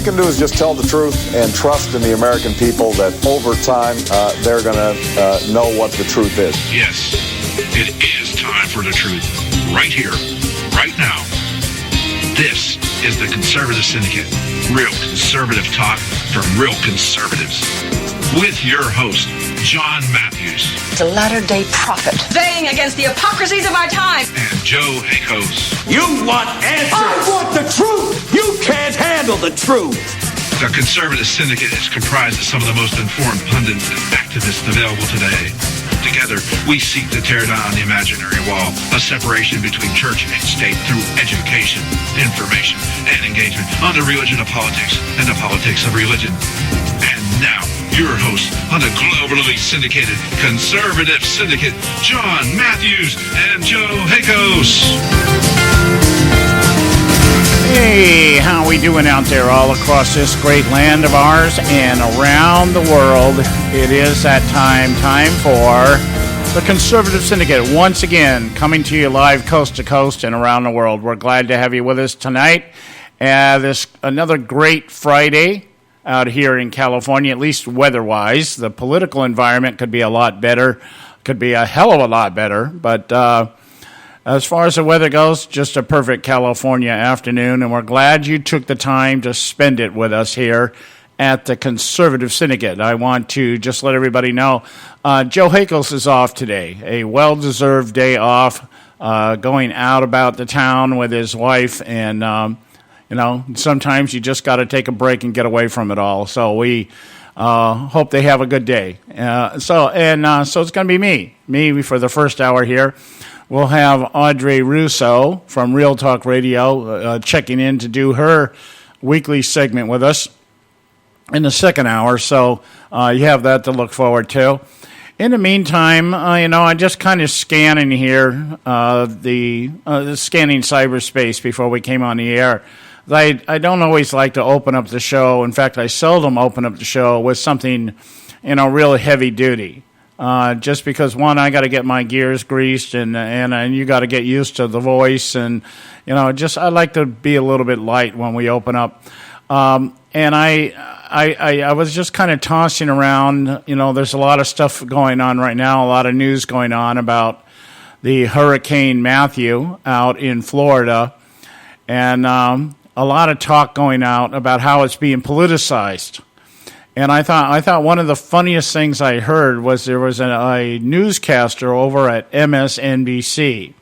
you can do is just tell the truth and trust in the American people that over time they're going to know what the truth is. Yes, it is time for the truth. Right here, right now. This is the Conservative Syndicate. Real conservative talk from real conservatives. With your host, John Matthews. It's a latter-day prophet, baying against the hypocrisies of our time. And Joe Hakos. You want answers. I want the truth. You can't handle the truth. The Conservative Syndicate is comprised of some of the most informed pundits and activists available today. Together, we seek to tear down the imaginary wall of separation between church and state through education, information, and engagement on the religion of politics and the politics of religion. And now, your host on the globally syndicated Conservative Syndicate, John Matthews and Joe Hakos. Hey, how we doing out there all across this great land of ours and around the world? It is that time for the Conservative Syndicate once again coming to you live coast to coast and around the world. We're glad to have you with us tonight. This another great Friday out here in California, at least weather-wise. The political environment could be a lot better, could be a hell of a lot better, but as far as the weather goes, just a perfect California afternoon, and we're glad you took the time to spend it with us here at the Conservative Syndicate. I want to just let everybody know, Joe Hakos is off today, a well-deserved day off, going out about the town with his wife, and sometimes you just got to take a break and get away from it all. So we hope they have a good day. So it's going to be me for the first hour here. We'll have Audrey Russo from Real Talk Radio checking in to do her weekly segment with us in the second hour. So you have that to look forward to. In the meantime, I'm just kind of scanning here, scanning cyberspace before we came on the air. I don't always like to open up the show. In fact, I seldom open up the show with something, real heavy duty. Just because, one, I got to get my gears greased, and you got to get used to the voice, and I like to be a little bit light when we open up. And I was just kind of tossing around. There's a lot of stuff going on right now, a lot of news going on about the Hurricane Matthew out in Florida, and a lot of talk going out about how it's being politicized. And I thought one of the funniest things I heard was there was a newscaster over at MSNBC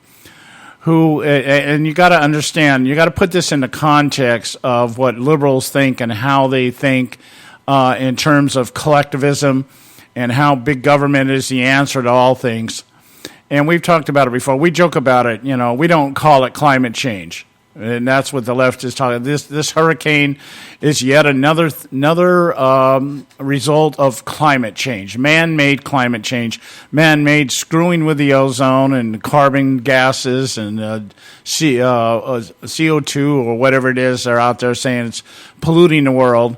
who, and you got to understand, you got to put this in the context of what liberals think and how they think in terms of collectivism and how big government is the answer to all things. And we've talked about it before. We joke about it. We don't call it climate change. And that's what the left is talking. This hurricane is yet another result of climate change, man-made climate change, man-made screwing with the ozone and carbon gases and CO2 or whatever it is they're out there saying it's polluting the world,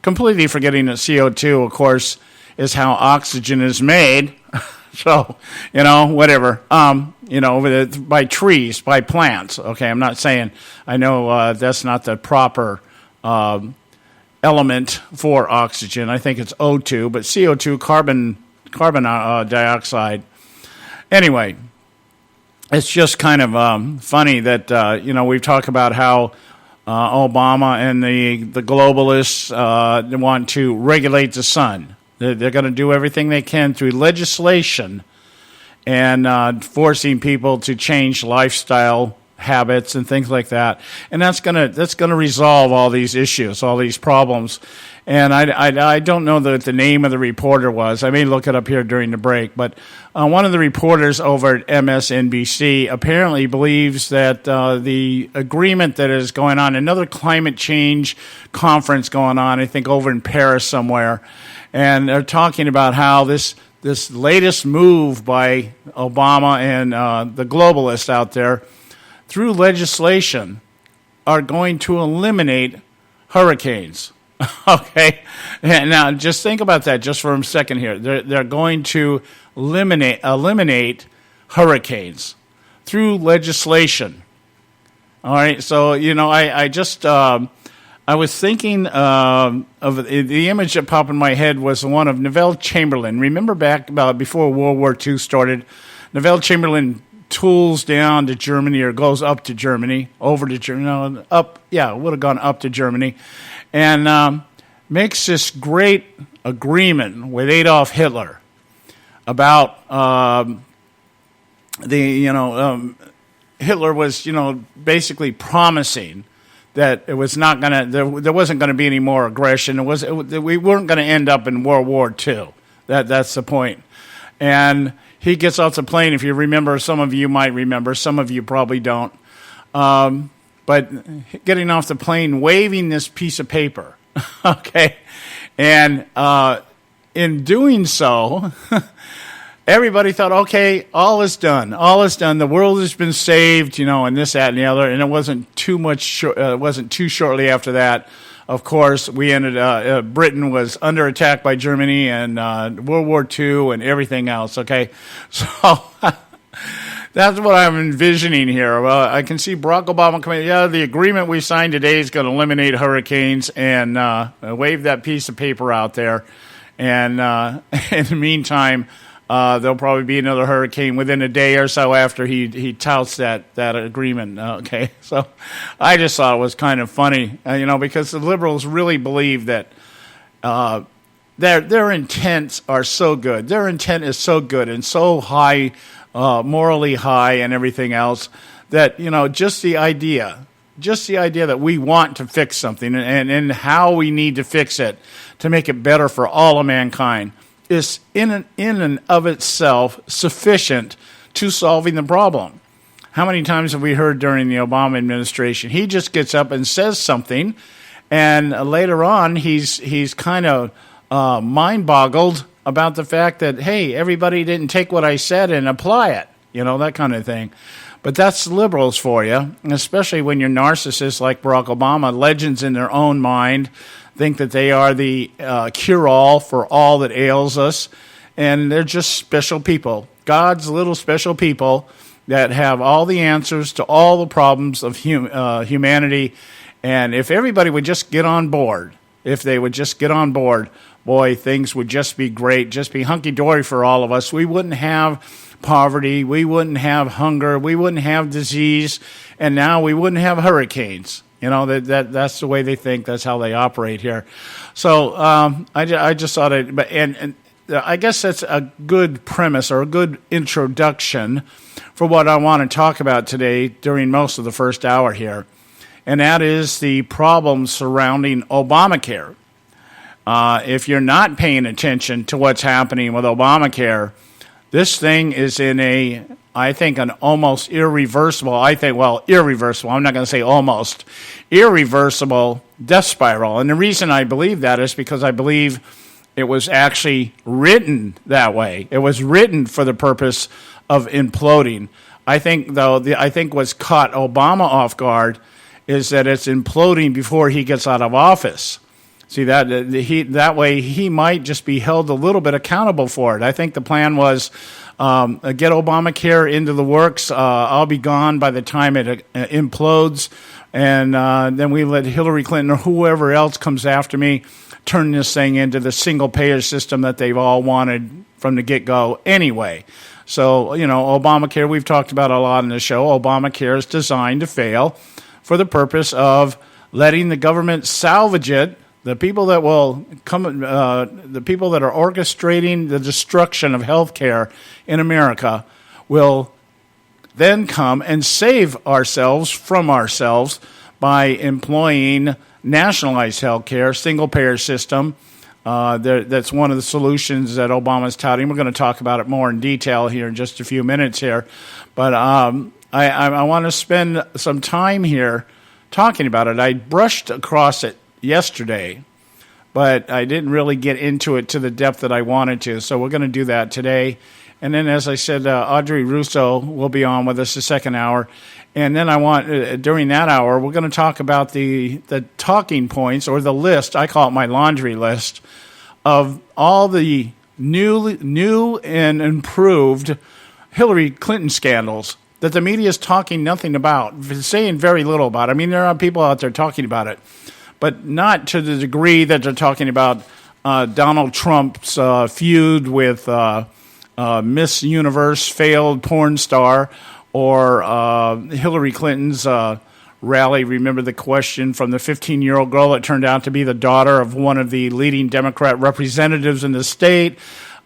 completely forgetting that CO2, of course, is how oxygen is made. So, whatever, by trees, by plants. Okay, I'm not saying, I know that's not the proper element for oxygen. I think it's O2, but CO2, carbon dioxide. Anyway, it's just kind of funny that, we've talked about how Obama and the globalists want to regulate the sun. They're going to do everything they can through legislation and forcing people to change lifestyle habits and things like that. And that's going to resolve all these issues, all these problems. And I don't know what the name of the reporter was. I may look it up here during the break. But one of the reporters over at MSNBC apparently believes that the agreement that is going on, another climate change conference going on, I think over in Paris somewhere, and they're talking about how this latest move by Obama and the globalists out there through legislation are going to eliminate hurricanes. Okay, and now just think about that just for a second here. They're going to eliminate hurricanes through legislation. All right, so I just I was thinking of the image that popped in my head was the one of Neville Chamberlain. Remember back about before World War II started, Neville Chamberlain tools down to Germany or goes up to Germany, over to Germany, no, up, yeah, would have gone up to Germany, and makes this great agreement with Adolf Hitler about Hitler was, basically promising that it was not going to, there wasn't going to be any more aggression. We weren't going to end up in World War II. That's the point. And he gets off the plane. If you remember, some of you might remember, some of you probably don't. But getting off the plane, waving this piece of paper, okay, and in doing so. Everybody thought, okay, all is done. All is done. The world has been saved, and this, that, and the other. And it wasn't too much. It wasn't too shortly after that. Of course, we ended. Britain was under attack by Germany, and World War II, and everything else. Okay, so that's what I'm envisioning here. Well, I can see Barack Obama coming. Yeah, the agreement we signed today is going to eliminate hurricanes, and wave that piece of paper out there. And in the meantime. There'll probably be another hurricane within a day or so after he touts that agreement. Okay, so I just thought it was kind of funny, because the liberals really believe that their intents are so good. Their intent is so good and so high, morally high, and everything else that just the idea that we want to fix something and how we need to fix it to make it better for all of mankind. Is in and of itself sufficient to solving the problem. How many times have we heard during the Obama administration? He just gets up and says something, and later on he's kind of mind-boggled about the fact that, hey, everybody didn't take what I said and apply it, that kind of thing. But that's liberals for you, especially when you're narcissists like Barack Obama, legends in their own mind, think that they are the cure-all for all that ails us, and they're just special people, God's little special people that have all the answers to all the problems of humanity. And if everybody would just get on board, boy, things would just be great, just be hunky-dory for all of us. We wouldn't have poverty, we wouldn't have hunger, we wouldn't have disease, and now we wouldn't have hurricanes. That's the way they think. That's how they operate here. So I just thought and I guess that's a good premise or a good introduction for what I want to talk about today during most of the first hour here, and that is the problems surrounding Obamacare. If you're not paying attention to what's happening with Obamacare, this thing is in I think an almost irreversible, irreversible, I'm not going to say almost, irreversible death spiral. And the reason I believe that is because I believe it was actually written that way. It was written for the purpose of imploding. I think, though, I think what's caught Obama off guard is that it's imploding before he gets out of office. See, that way he might just be held a little bit accountable for it. I think the plan was get Obamacare into the works. I'll be gone by the time it implodes, and then we let Hillary Clinton or whoever else comes after me turn this thing into the single-payer system that they've all wanted from the get-go anyway. So, Obamacare, we've talked about a lot in the show. Obamacare is designed to fail for the purpose of letting the government salvage it. The people that will come, the people that are orchestrating the destruction of health care in America will then come and save ourselves from ourselves by employing nationalized health care, single-payer system. That's one of the solutions that Obama's touting. We're going to talk about it more in detail here in just a few minutes here. But I want to spend some time here talking about it. I brushed across it yesterday, but I didn't really get into it to the depth that I wanted to. So we're going to do that today. And then, as I said, Audrey Russo will be on with us the second hour. And then I want, during that hour, we're going to talk about the talking points, or the list, I call it my laundry list, of all the new and improved Hillary Clinton scandals that the media is talking nothing about, saying very little about. I mean, there are people out there talking about it. but not to the degree that they're talking about Donald Trump's feud with Miss Universe failed porn star, or Hillary Clinton's rally. Remember the question from the 15-year-old girl that turned out to be the daughter of one of the leading Democrat representatives in the state,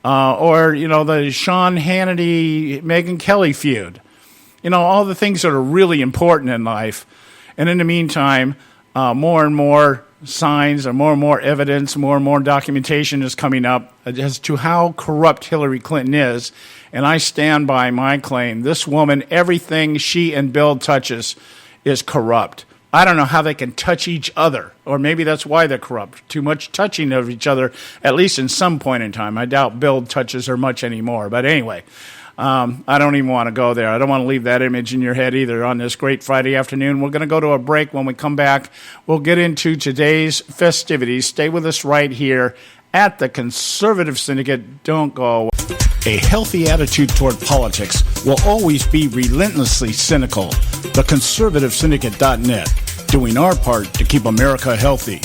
or, the Sean Hannity, Megyn Kelly feud. All the things that are really important in life. And in the meantime, more and more signs and more evidence, more and more documentation is coming up as to how corrupt Hillary Clinton is. And I stand by my claim. This woman, everything she and Bill touches is corrupt. I don't know how they can touch each other, or maybe that's why they're corrupt. Too much touching of each other, at least in some point in time. I doubt Bill touches her much anymore. But anyway, I don't even want to go there. I don't want to leave that image in your head either on this great Friday afternoon. We're going to go to a break. When we come back, we'll get into today's festivities. Stay with us right here at the Conservative Syndicate. Don't go away. A healthy attitude toward politics will always be relentlessly cynical. TheConservativeSyndicate.net, doing our part to keep America healthy.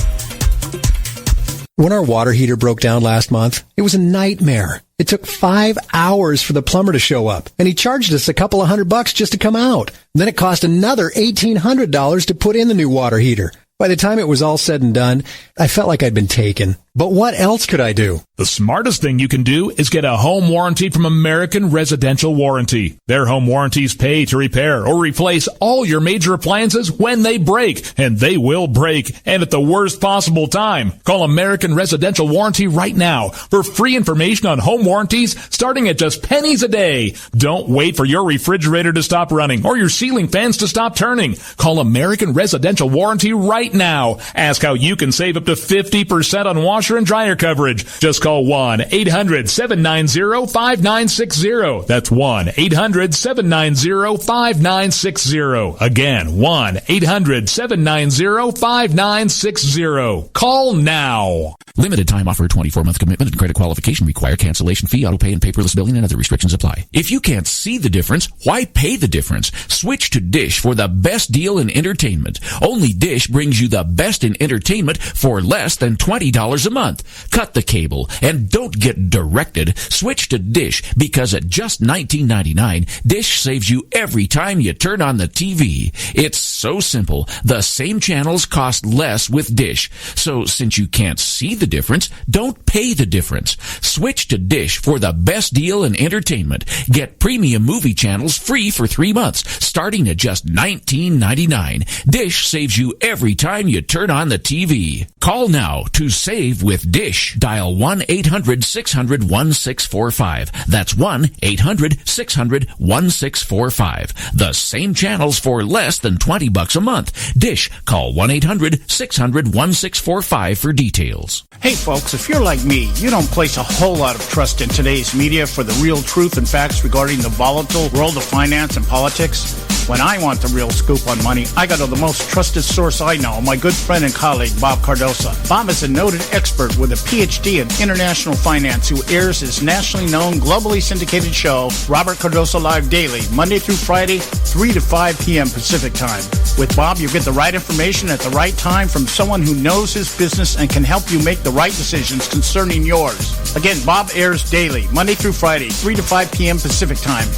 When our water heater broke down last month, it was a nightmare. It took 5 hours for the plumber to show up, and he charged us a couple of $100 just to come out. And then it cost another $1,800 to put in the new water heater. By the time it was all said and done, I felt like I'd been taken. But what else could I do? The smartest thing you can do is get a home warranty from American Residential Warranty. Their home warranties pay to repair or replace all your major appliances when they break, and they will break, and at the worst possible time. Call American Residential Warranty right now for free information on home warranties starting at just pennies a day. Don't wait for your refrigerator to stop running or your ceiling fans to stop turning. Call American Residential Warranty right now. Ask how you can save up to 50% on washer and dryer coverage. Just call 1-800-790-5960. That's 1-800-790-5960. Again, 1-800-790-5960. Call now. Limited time offer, 24-month commitment and credit qualification require cancellation fee, auto pay, and paperless billing, and other restrictions apply. If you can't see the difference, why pay the difference? Switch to Dish for the best deal in entertainment. Only Dish brings you the best in entertainment for less than $20 a month. Cut the cable and don't get directed. Switch to Dish because at just $19.99, Dish saves you every time you turn on the TV. It's so simple. The same channels cost less with Dish. So since you can't see the difference, don't pay the difference. Switch to Dish for the best deal in entertainment. Get premium movie channels free for 3 months, starting at just $19.99. Dish saves you every time you turn on the TV. Call now to save with Dish. Dial 1-800-600-1645. That's 1-800-600-1645. The same channels for less than $20 a month. Dish. Call 1-800-600-1645 for details. Hey folks, if you're like me, you don't place a whole lot of trust in today's media for the real truth and facts regarding the volatile world of finance and politics. When I want the real scoop on money, I go to the most trusted source I know, my good friend and colleague, Bob Cardoso. Bob is a noted expert with a PhD in international finance who airs his nationally known, globally syndicated show, Robert Cardoso Live Daily, Monday through Friday, 3 to 5 p.m. Pacific Time. With Bob, you get the right information at the right time from someone who knows his business and can help you make the right decisions concerning yours. Again, Bob airs daily, Monday through Friday, 3 to 5 p.m. Pacific Time.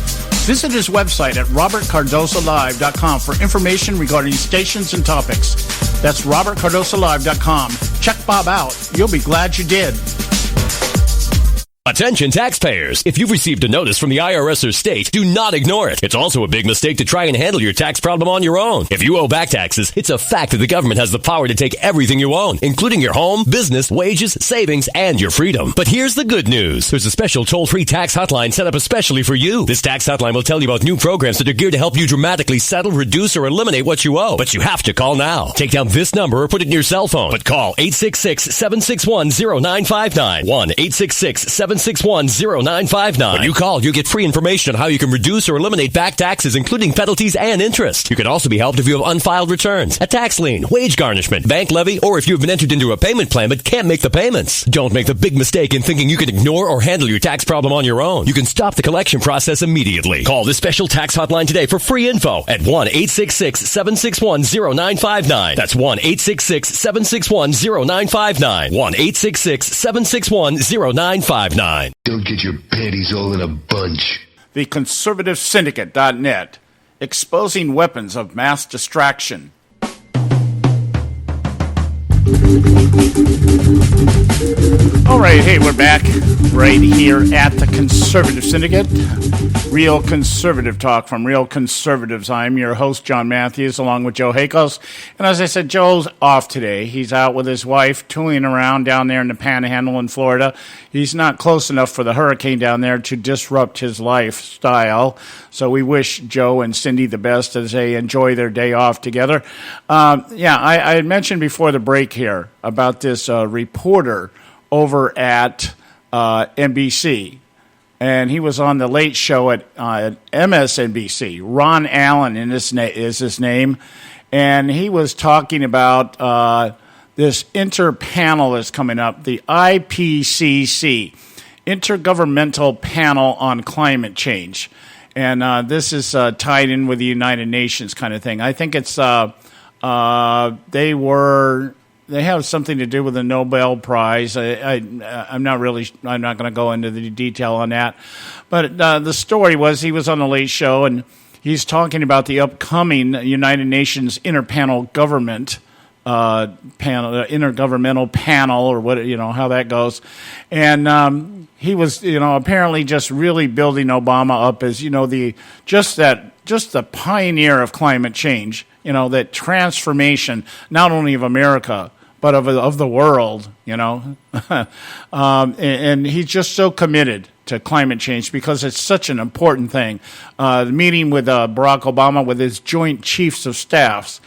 Visit his website at robertcardosolive.com for information regarding stations and topics. That's robertcardosolive.com. Check Bob out. You'll be glad you did. Attention taxpayers. If you've received a notice from the IRS or state, do not ignore it. It's also a big mistake to try and handle your tax problem on your own. If you owe back taxes, it's a fact that the government has the power to take everything you own, including your home, business, wages, savings, and your freedom. But here's the good news. There's a special toll-free tax hotline set up especially for you. This tax hotline will tell you about new programs that are geared to help you dramatically settle, reduce, or eliminate what you owe. But you have to call now. Take down this number or put it in your cell phone. But call 866-761-0959. 1-866-761-0959. 1-866-761-0959. When you call, you get free information on how you can reduce or eliminate back taxes, including penalties and interest. You can also be helped if you have unfiled returns, a tax lien, wage garnishment, bank levy, or if you have been entered into a payment plan but can't make the payments. Don't make the big mistake in thinking you can ignore or handle your tax problem on your own. You can stop the collection process immediately. Call this special tax hotline today for free info at 1-866-761-0959. That's 1-866-761-0959. 1-866-761-0959. Don't get your panties all in a bunch. The ConservativeSyndicate.net, exposing weapons of mass distraction. All right, hey, we're back right here at the Conservative Syndicate. Real conservative talk from real conservatives. I'm your host, John Matthews, along with Joe Hakos. And as I said, Joe's off today. He's out with his wife, tooling around down there in the Panhandle in Florida. He's not close enough for the hurricane down there to disrupt his lifestyle. So we wish Joe and Cindy the best as they enjoy their day off together. I had mentioned before the break here about this reporter over at NBC. And he was on the Late Show at MSNBC. Ron Allen is his name. And he was talking about this interpanel that's coming up, the IPCC, Intergovernmental Panel on Climate Change. And this is tied in with the United Nations kind of thing. I think it's they have something to do with the Nobel Prize. I'm not going to go into the detail on that. But the story was he was on the Late Show, and he's talking about the upcoming United Nations intergovernmental panel, or what, how that goes. And he was, apparently just really building Obama up as, the pioneer of climate change, that transformation, not only of America, but of the world, and he's just so committed to climate change because it's such an important thing. The meeting with Barack Obama with his Joint Chiefs of Staffs,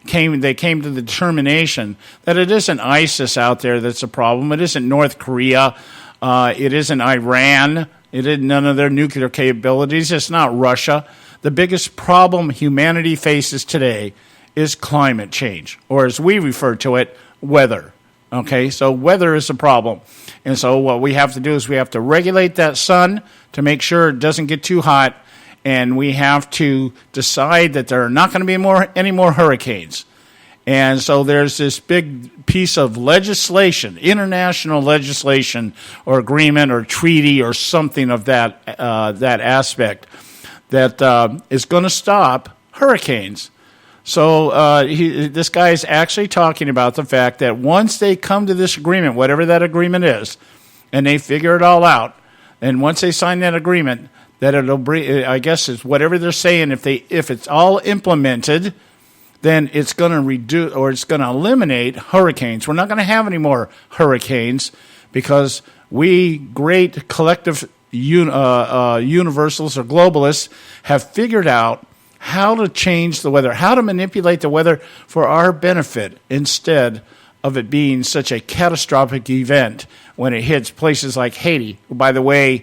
they came to the determination that it isn't ISIS out there that's a problem. It isn't North Korea. It isn't Iran. It isn't none of their nuclear capabilities. It's not Russia. The biggest problem humanity faces today is climate change, or as we refer to it, weather. Okay, so weather is a problem. And so what we have to do is we have to regulate that sun to make sure it doesn't get too hot, and we have to decide that there are not going to be any more hurricanes. And so there's this big piece of legislation, international legislation or agreement or treaty or something of that aspect that is going to stop hurricanes. So this guy is actually talking about the fact that once they come to this agreement, whatever that agreement is, and they figure it all out, and once they sign that agreement, that it'll bring, I guess it's whatever they're saying, if it's all implemented, then it's going to reduce, or it's going to eliminate hurricanes. We're not going to have any more hurricanes because we great collective universals or globalists have figured out how to change the weather, how to manipulate the weather for our benefit instead of it being such a catastrophic event when it hits places like Haiti, who, by the way,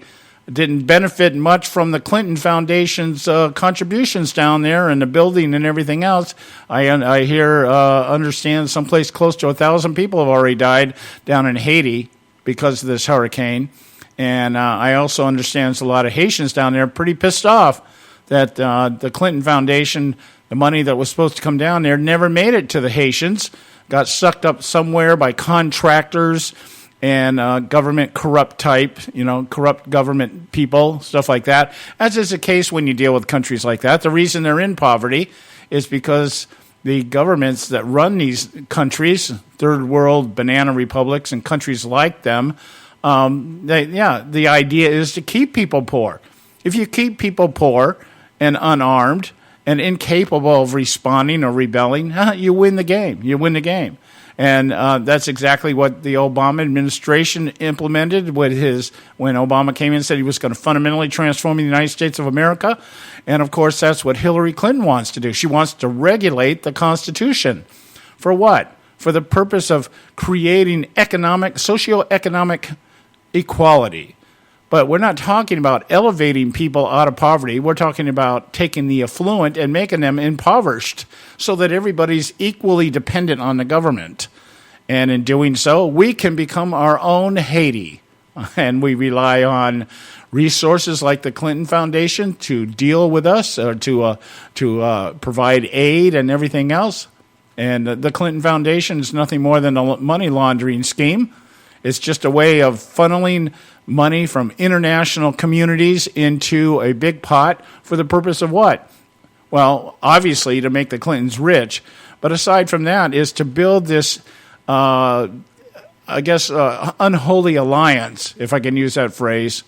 didn't benefit much from the Clinton Foundation's contributions down there and the building and everything else. I understand someplace close to 1,000 people have already died down in Haiti because of this hurricane. And I also understand a lot of Haitians down there are pretty pissed off that the Clinton Foundation, the money that was supposed to come down there, never made it to the Haitians, got sucked up somewhere by contractors and government corrupt government people, stuff like that. As is the case when you deal with countries like that. The reason they're in poverty is because the governments that run these countries, third world banana republics and countries like them, the idea is to keep people poor. If you keep people poor and unarmed and incapable of responding or rebelling, you win the game. You win the game. And that's exactly what the Obama administration implemented when Obama came in and said he was going to fundamentally transform the United States of America. And, of course, that's what Hillary Clinton wants to do. She wants to regulate the Constitution. For what? For the purpose of creating socioeconomic equality. But we're not talking about elevating people out of poverty. We're talking about taking the affluent and making them impoverished so that everybody's equally dependent on the government. And in doing so, we can become our own Haiti. And we rely on resources like the Clinton Foundation to deal with us or to provide aid and everything else. And the Clinton Foundation is nothing more than a money laundering scheme. It's just a way of funneling money from international communities into a big pot for the purpose of what? Well, obviously to make the Clintons rich. But aside from that is to build this, unholy alliance, if I can use that phrase,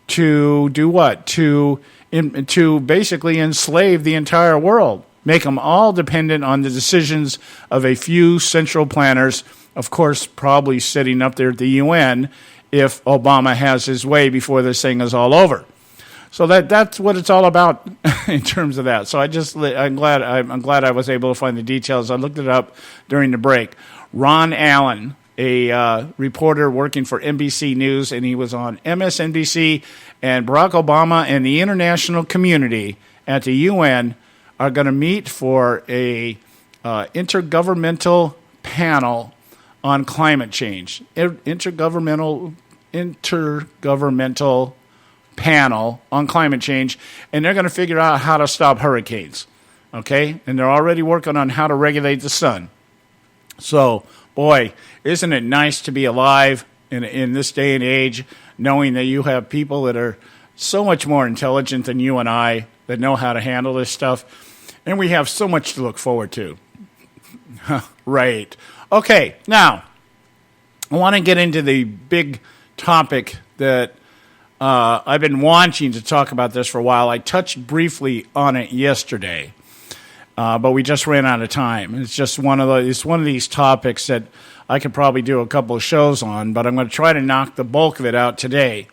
to do what? To basically enslave the entire world. Make them all dependent on the decisions of a few central planners, of course, probably sitting up there at the UN if Obama has his way before this thing is all over. So that's what it's all about in terms of that. So I'm glad I was able to find the details. I looked it up during the break. Ron Allen, a reporter working for NBC News, and he was on MSNBC, and Barack Obama and the international community at the UN are going to meet for a intergovernmental panel on climate change. Intergovernmental panel on climate change, and they're going to figure out how to stop hurricanes. Okay? And they're already working on how to regulate the sun. So, boy, isn't it nice to be alive in this day and age, knowing that you have people that are so much more intelligent than you and I that know how to handle this stuff. And we have so much to look forward to. Right. Okay, now, I want to get into the big topic that I've been wanting to talk about this for a while. I touched briefly on it yesterday, but we just ran out of time. It's just one of these topics that I could probably do a couple of shows on, but I'm going to try to knock the bulk of it out today.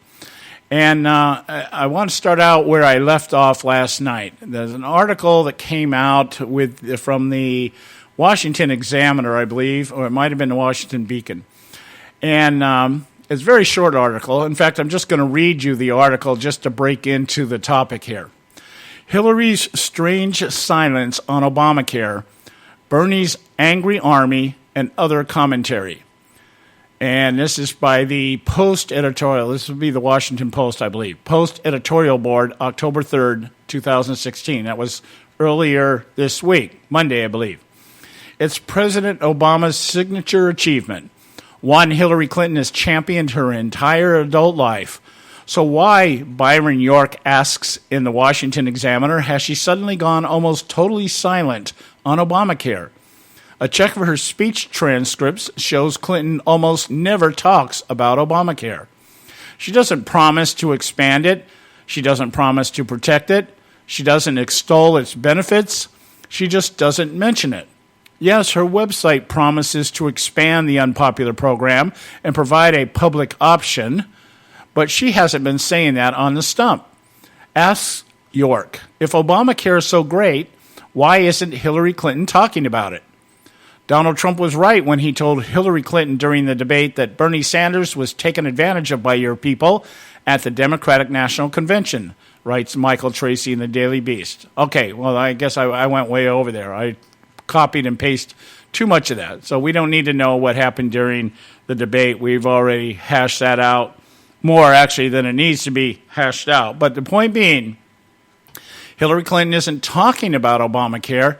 And I want to start out where I left off last night. There's an article that came out from the Washington Examiner, I believe, or it might have been the Washington Beacon. And it's a very short article. In fact, I'm just going to read you the article just to break into the topic here. Hillary's strange silence on Obamacare, Bernie's angry army, and other commentary. And this is by the Post editorial. This would be the Washington Post, I believe. Post editorial board, October 3rd, 2016. That was earlier this week, Monday, I believe. It's President Obama's signature achievement. One Hillary Clinton has championed her entire adult life. So why, Byron York asks in the Washington Examiner, has she suddenly gone almost totally silent on Obamacare? A check of her speech transcripts shows Clinton almost never talks about Obamacare. She doesn't promise to expand it. She doesn't promise to protect it. She doesn't extol its benefits. She just doesn't mention it. Yes, her website promises to expand the unpopular program and provide a public option, but she hasn't been saying that on the stump. Asks York, if Obamacare is so great, why isn't Hillary Clinton talking about it? Donald Trump was right when he told Hillary Clinton during the debate that Bernie Sanders was taken advantage of by your people at the Democratic National Convention, writes Michael Tracy in the Daily Beast. Okay, well, I guess I went way over there. I copied and pasted too much of that. So we don't need to know what happened during the debate. We've already hashed that out more, actually, than it needs to be hashed out. But the point being, Hillary Clinton isn't talking about Obamacare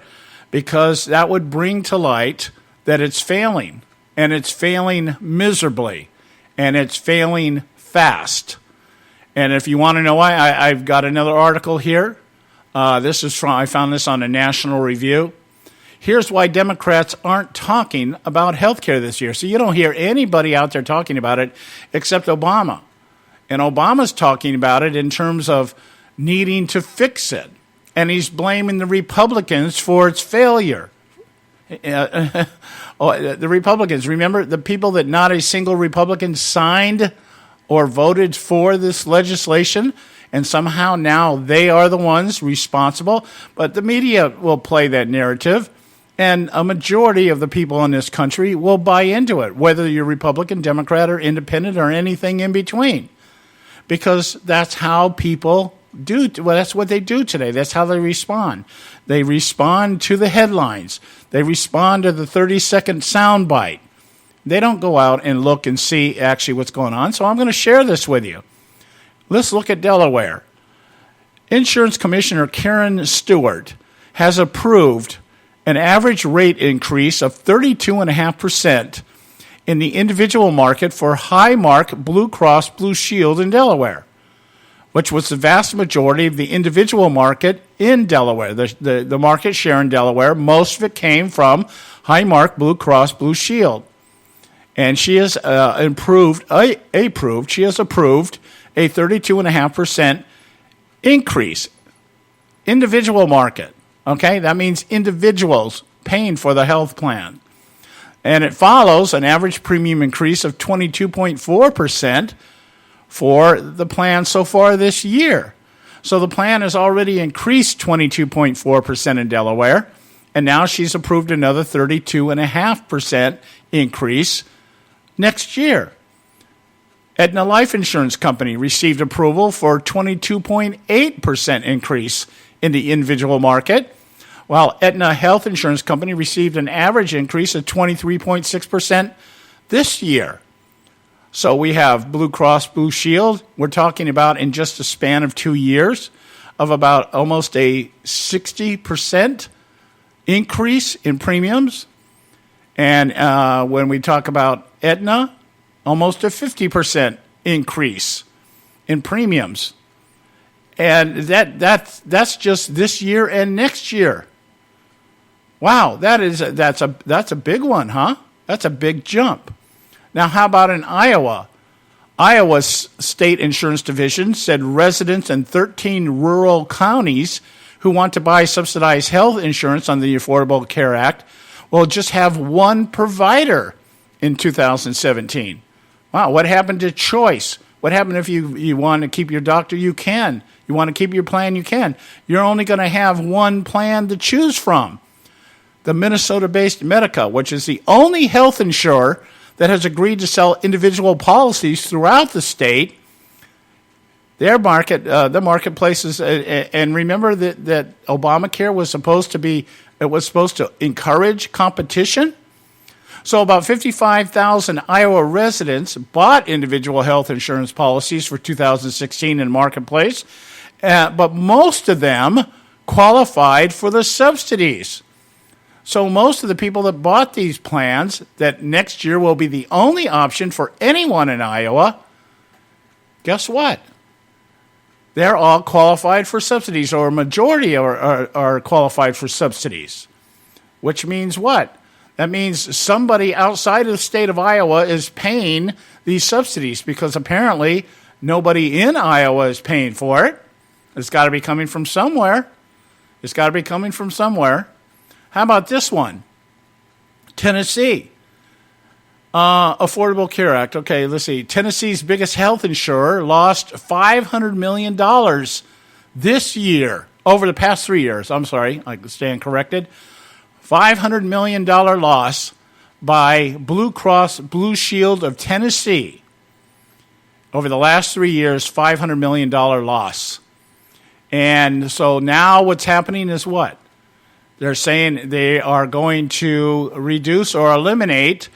because that would bring to light that it's failing, and it's failing miserably, and it's failing fast. And if you want to know why, I've got another article here. I found this on a National Review. Here's why Democrats aren't talking about health care this year. So you don't hear anybody out there talking about it except Obama. And Obama's talking about it in terms of needing to fix it. And he's blaming the Republicans for its failure. The Republicans, remember the people that not a single Republican signed or voted for this legislation? And somehow now they are the ones responsible. But the media will play that narrative. And a majority of the people in this country will buy into it, whether you're Republican, Democrat, or Independent, or anything in between. because that's how people do. Well, that's what they do today. That's how they respond. They respond to the headlines. They respond to the 30-second soundbite. They don't go out and look and see actually what's going on. So I'm going to share this with you. Let's look at Delaware. Insurance Commissioner Karen Stewart has approved an average rate increase of 32.5% in the individual market for Highmark Blue Cross Blue Shield in Delaware, which was the vast majority of the individual market in Delaware. The market share in Delaware, most of it came from Highmark Blue Cross Blue Shield. And she has approved a 32.5% increase. Individual market. Okay, that means individuals paying for the health plan. And it follows an average premium increase of 22.4% for the plan so far this year. So the plan has already increased 22.4% in Delaware, and now she's approved another 32.5% increase next year. Aetna Life Insurance Company received approval for 22.8% increase in the individual market, while Aetna Health Insurance Company received an average increase of 23.6% this year. So we have Blue Cross Blue Shield. We're talking about in just a span of 2 years of about almost a 60% increase in premiums. And when we talk about Aetna, almost a 50% increase in premiums. And that's just this year and next year. Wow, that's a big one, huh? That's a big jump. Now, how about in Iowa? Iowa's state insurance division said residents in 13 rural counties who want to buy subsidized health insurance under the Affordable Care Act will just have one provider in 2017. Wow, what happened to choice? What happened if you want to keep your doctor? You can. You want to keep your plan? You can. You're only going to have one plan to choose from. The Minnesota-based Medica, which is the only health insurer that has agreed to sell individual policies throughout the state, the marketplaces, and remember that Obamacare was supposed to encourage competition. So about 55,000 Iowa residents bought individual health insurance policies for 2016 in the marketplace, but most of them qualified for the subsidies. So most of the people that bought these plans, that next year will be the only option for anyone in Iowa, guess what? They're all qualified for subsidies, or a majority are qualified for subsidies, which means what? That means somebody outside of the state of Iowa is paying these subsidies, because apparently nobody in Iowa is paying for it. It's got to be coming from somewhere. How about this one? Tennessee. Affordable Care Act. Okay, let's see. Tennessee's biggest health insurer lost $500 million this year, over the past 3 years. I'm sorry, I stand corrected. $500 million loss by Blue Cross Blue Shield of Tennessee. Over the last 3 years, $500 million loss. And so now what's happening is what? They're saying they are going to reduce or eliminate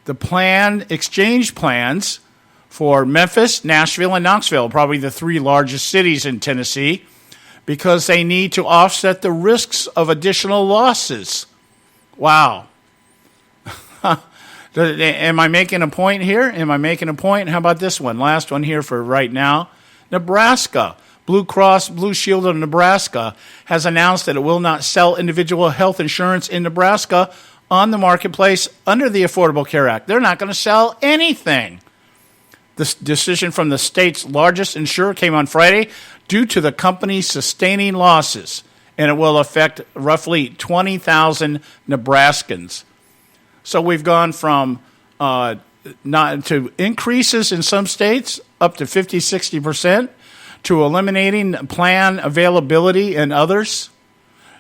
the exchange plans for Memphis, Nashville, and Knoxville, probably the three largest cities in Tennessee, because they need to offset the risks of additional losses. Wow. Am I making a point here? How about this one? Last one here for right now. Nebraska. Blue Cross Blue Shield of Nebraska has announced that it will not sell individual health insurance in Nebraska on the marketplace under the Affordable Care Act. They're not going to sell anything. This decision from the state's largest insurer came on Friday due to the company sustaining losses, and it will affect roughly 20,000 Nebraskans. So we've gone from not to increases in some states up to 50-60%, to eliminating plan availability in others,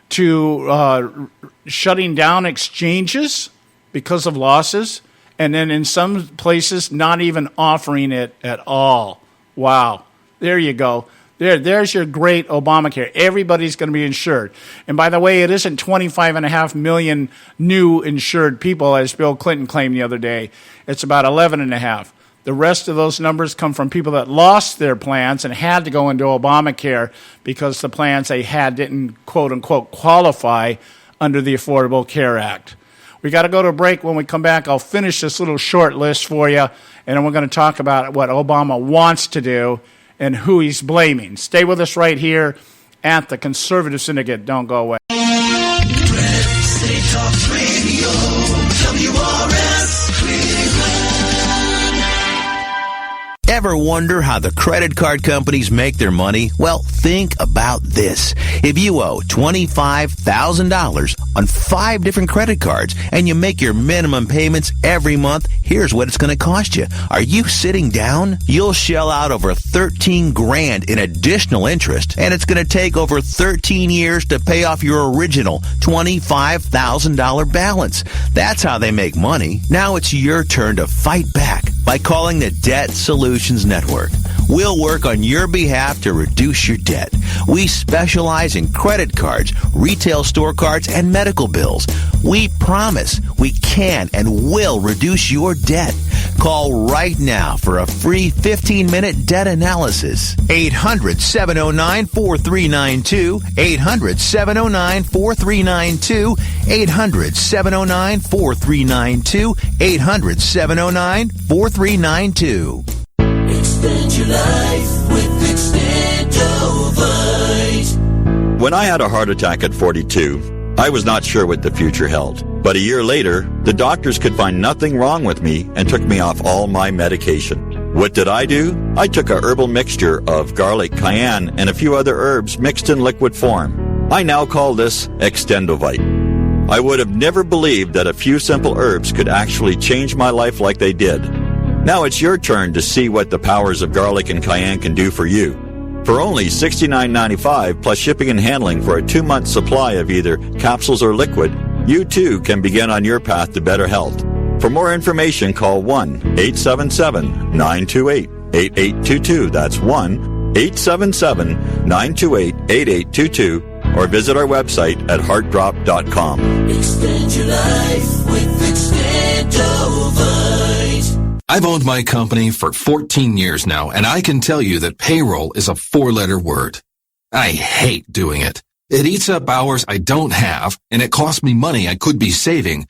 to shutting down exchanges because of losses, and then in some places not even offering it at all. Wow. There you go. There's your great Obamacare. Everybody's going to be insured. And by the way, it isn't 25.5 million new insured people, as Bill Clinton claimed the other day. It's about 11.5. The rest of those numbers come from people that lost their plans and had to go into Obamacare because the plans they had didn't, quote-unquote, qualify under the Affordable Care Act. We got to go to a break. When we come back, I'll finish this little short list for you, and then we're going to talk about what Obama wants to do and who he's blaming. Stay with us right here at the Conservative Syndicate. Don't go away. State Talk Radio, WRS Ever wonder how the credit card companies make their money? Well, think about this. If you owe $25,000 on 5 different credit cards and you make your minimum payments every month, here's what it's going to cost you. Are you sitting down? You'll shell out over $13,000 in additional interest, and it's going to take over 13 years to pay off your original $25,000 balance. That's how they make money. Now it's your turn to fight back by calling the Debt Solutions Network. We'll work on your behalf to reduce your debt. We specialize in credit cards, retail store cards, and medical bills. We promise we can and will reduce your debt. Call right now for a free 15-minute debt analysis. 800-709-4392. 800-709-4392. 800-709-4392. 800-709-4392. Extend your life with Extendovite. When I had a heart attack at 42, I was not sure what the future held. But a year later, the doctors could find nothing wrong with me and took me off all my medication. What did I do? I took a herbal mixture of garlic, cayenne, and a few other herbs mixed in liquid form. I now call this Extendovite. I would have never believed that a few simple herbs could actually change my life like they did. Now it's your turn to see what the powers of garlic and cayenne can do for you. For only $69.95 plus shipping and handling for a 2-month supply of either capsules or liquid, you too can begin on your path to better health. For more information, call 1-877-928-8822. That's 1-877-928-8822. Or visit our website at heartdrop.com. Extend your life with Extendovite. I've owned my company for 14 years now, and I can tell you that payroll is a 4-letter word. I hate doing it. It eats up hours I don't have, and it costs me money I could be saving.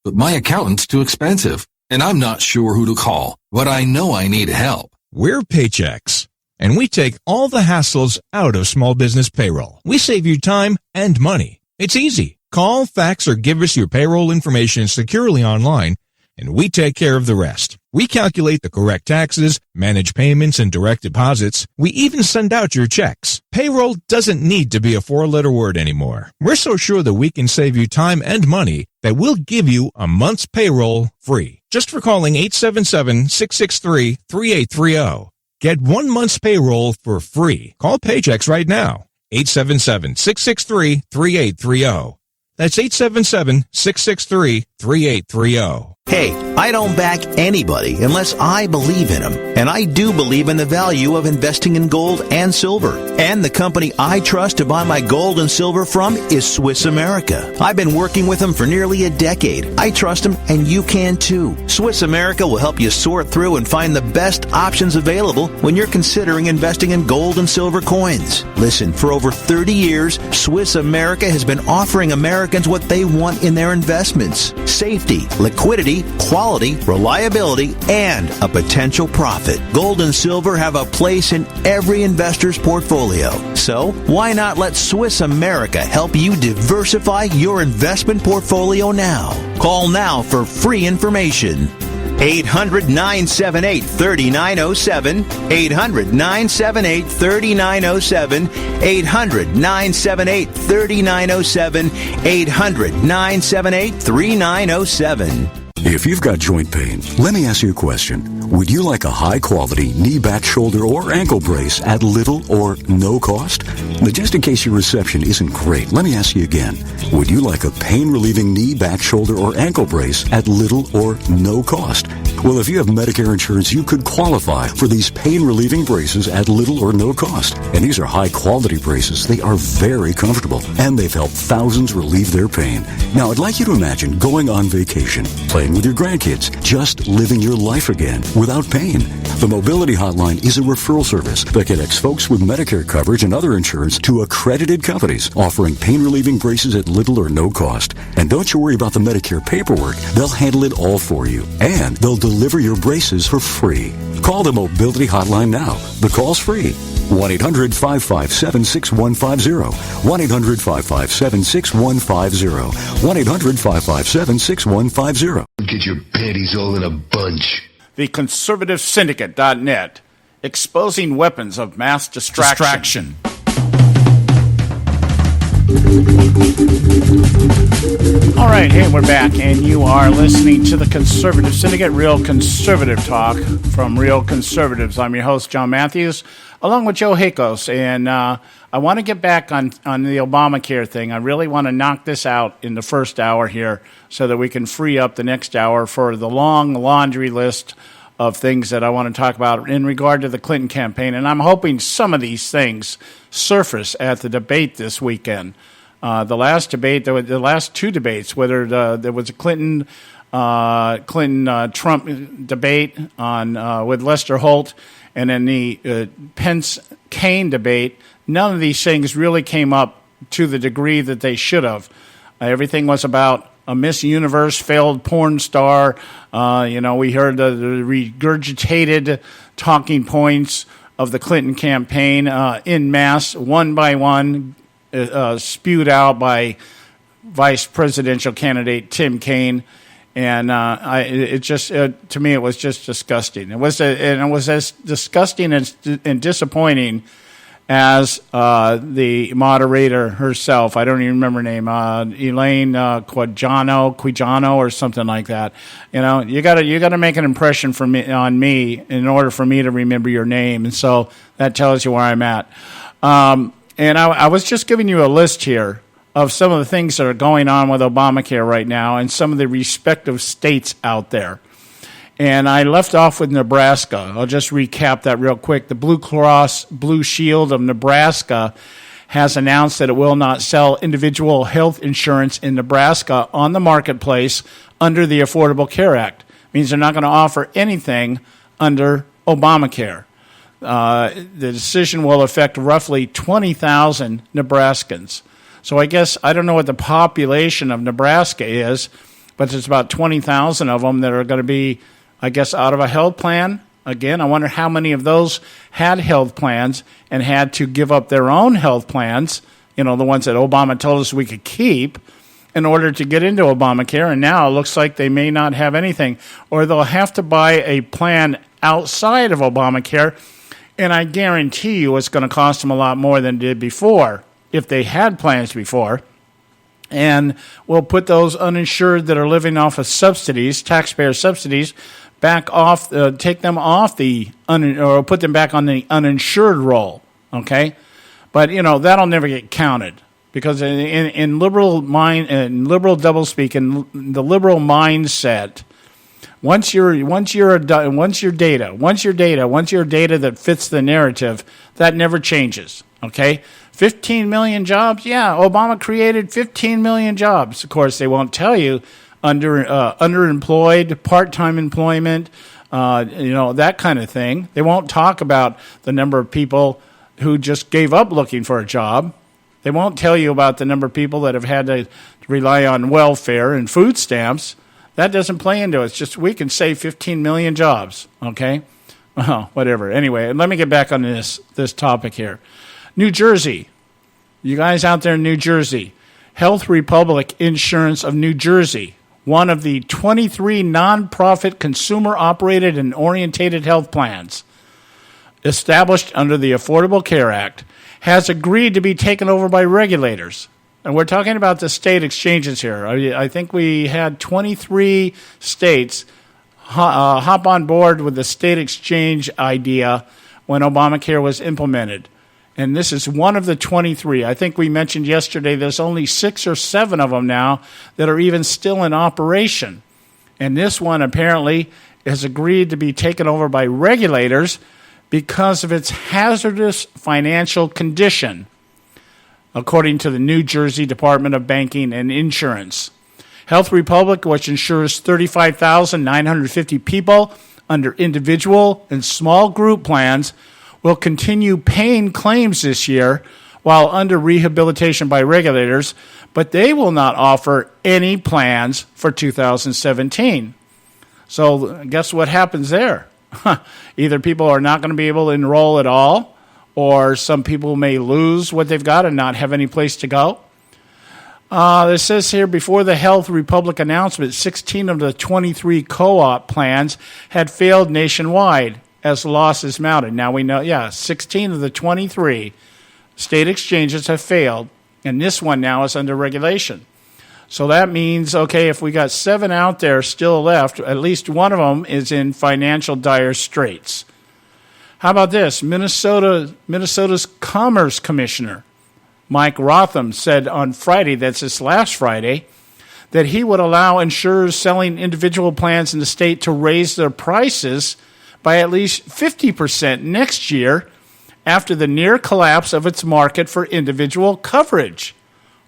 But my accountant's too expensive, and I'm not sure who to call, but I know I need help. We're Paychex, and we take all the hassles out of small business payroll. We save you time and money. It's easy. Call, fax, or give us your payroll information securely online, and we take care of the rest. We calculate the correct taxes, manage payments and direct deposits. We even send out your checks. Payroll doesn't need to be a 4-letter word anymore. We're so sure that we can save you time and money that we'll give you a month's payroll free. Just for calling 877-663-3830. Get 1 month's payroll for free. Call Paychex right now. 877-663-3830. That's 877-663-3830. Hey, I don't back anybody unless I believe in them. And I do believe in the value of investing in gold and silver. And the company I trust to buy my gold and silver from is Swiss America. I've been working with them for nearly a decade. I trust them, and you can too. Swiss America will help you sort through and find the best options available when you're considering investing in gold and silver coins. Listen, for over 30 years, Swiss America has been offering Americans what they want in their investments: safety, liquidity, quality, reliability, and a potential profit. Gold and silver have a place in every investor's portfolio. So, why not let Swiss America help you diversify your investment portfolio now? Call now for free information. 800-978-3907. 800-978-3907. 800-978-3907. 800-978-3907. If you've got joint pain, let me ask you a question. Would you like a high-quality knee, back, shoulder, or ankle brace at little or no cost? But just in case your reception isn't great, let me ask you again. Would you like a pain-relieving knee, back, shoulder, or ankle brace at little or no cost? Well, if you have Medicare insurance, you could qualify for these pain-relieving braces at little or no cost. And these are high-quality braces. They are very comfortable, and they've helped thousands relieve their pain. Now, I'd like you to imagine going on vacation, playing with your grandkids, just living your life again without pain. The Mobility Hotline is a referral service that connects folks with Medicare coverage and other insurance to accredited companies offering pain-relieving braces at little or no cost. And don't you worry about the Medicare paperwork. They'll handle it all for you. And they'll deliver your braces for free. Call the Mobility Hotline now. The call's free. 1-800-557-6150. 1-800-557-6150. 1-800-557-6150. Get your panties all in a bunch. The Conservative Syndicate.net, exposing weapons of mass distraction. All right, hey, we're back, and you are listening to the Conservative Syndicate, Real Conservative Talk from Real Conservatives. I'm your host, John Matthews, along with Joe Hakos, and I want to get back on the Obamacare thing. I really want to knock this out in the first hour here so that we can free up the next hour for the long laundry list of things that I want to talk about in regard to the Clinton campaign, and I'm hoping some of these things surface at the debate this weekend. The last debate, the last two debates, whether there was a Clinton Trump debate on with Lester Holt, and then the Pence Kaine debate, none of these things really came up to the degree that they should have. Everything was about a Miss Universe failed porn star. We heard the regurgitated talking points of the Clinton campaign en masse, one by one, spewed out by vice presidential candidate Tim Kaine, and to me it was just disgusting. It was as disgusting and disappointing as the moderator herself. I don't even remember her name, Elaine Quijano or something like that. You got to make an impression on me in order for me to remember your name, and so that tells you where I'm at. And I was just giving you a list here of some of the things that are going on with Obamacare right now and some of the respective states out there. And I left off with Nebraska. I'll just recap that real quick. The Blue Cross Blue Shield of Nebraska has announced that it will not sell individual health insurance in Nebraska on the marketplace under the Affordable Care Act. It means they're not going to offer anything under Obamacare. The decision will affect roughly 20,000 Nebraskans. So I don't know what the population of Nebraska is, but there's about 20,000 of them that are going to be, out of a health plan. Again, I wonder how many of those had health plans and had to give up their own health plans, the ones that Obama told us we could keep, in order to get into Obamacare. And now it looks like they may not have anything, or they'll have to buy a plan outside of Obamacare. And I guarantee you it's going to cost them a lot more than it did before, if they had plans before. And we'll put those uninsured that are living off of subsidies, taxpayer subsidies, back off, take them off or put them back on the uninsured roll, okay? But, that'll never get counted because in liberal doublespeak, in the liberal mindset, once your data that fits the narrative, that never changes, okay? 15 million jobs? Yeah, Obama created 15 million jobs. Of course, they won't tell you underemployed, part-time employment, that kind of thing. They won't talk about the number of people who just gave up looking for a job. They won't tell you about the number of people that have had to rely on welfare and food stamps. That doesn't play into it. It's just we can save 15 million jobs, okay? Well, whatever. Anyway, let me get back on this topic here. New Jersey. You guys out there in New Jersey. Health Republic Insurance of New Jersey, one of the 23 nonprofit consumer-operated and orientated health plans established under the Affordable Care Act, has agreed to be taken over by regulators. And we're talking about the state exchanges here. I think we had 23 states hop on board with the state exchange idea when Obamacare was implemented. And this is one of the 23. I think we mentioned yesterday there's only 6 or 7 of them now that are even still in operation. And this one apparently has agreed to be taken over by regulators because of its hazardous financial condition, according to the New Jersey Department of Banking and Insurance. Health Republic, which insures 35,950 people under individual and small group plans, will continue paying claims this year while under rehabilitation by regulators, but they will not offer any plans for 2017. So guess what happens there? Either people are not going to be able to enroll at all, or some people may lose what they've got and not have any place to go. It says here, before the Health Republic announcement, 16 of the 23 co-op plans had failed nationwide as losses mounted. Now we know, 16 of the 23 state exchanges have failed, and this one now is under regulation. So that means, okay, if we got 7 out there still left, at least one of them is in financial dire straits. How about this? Minnesota's Commerce Commissioner, Mike Rotham, said on Friday, that's this last Friday, that he would allow insurers selling individual plans in the state to raise their prices by at least 50% next year after the near collapse of its market for individual coverage.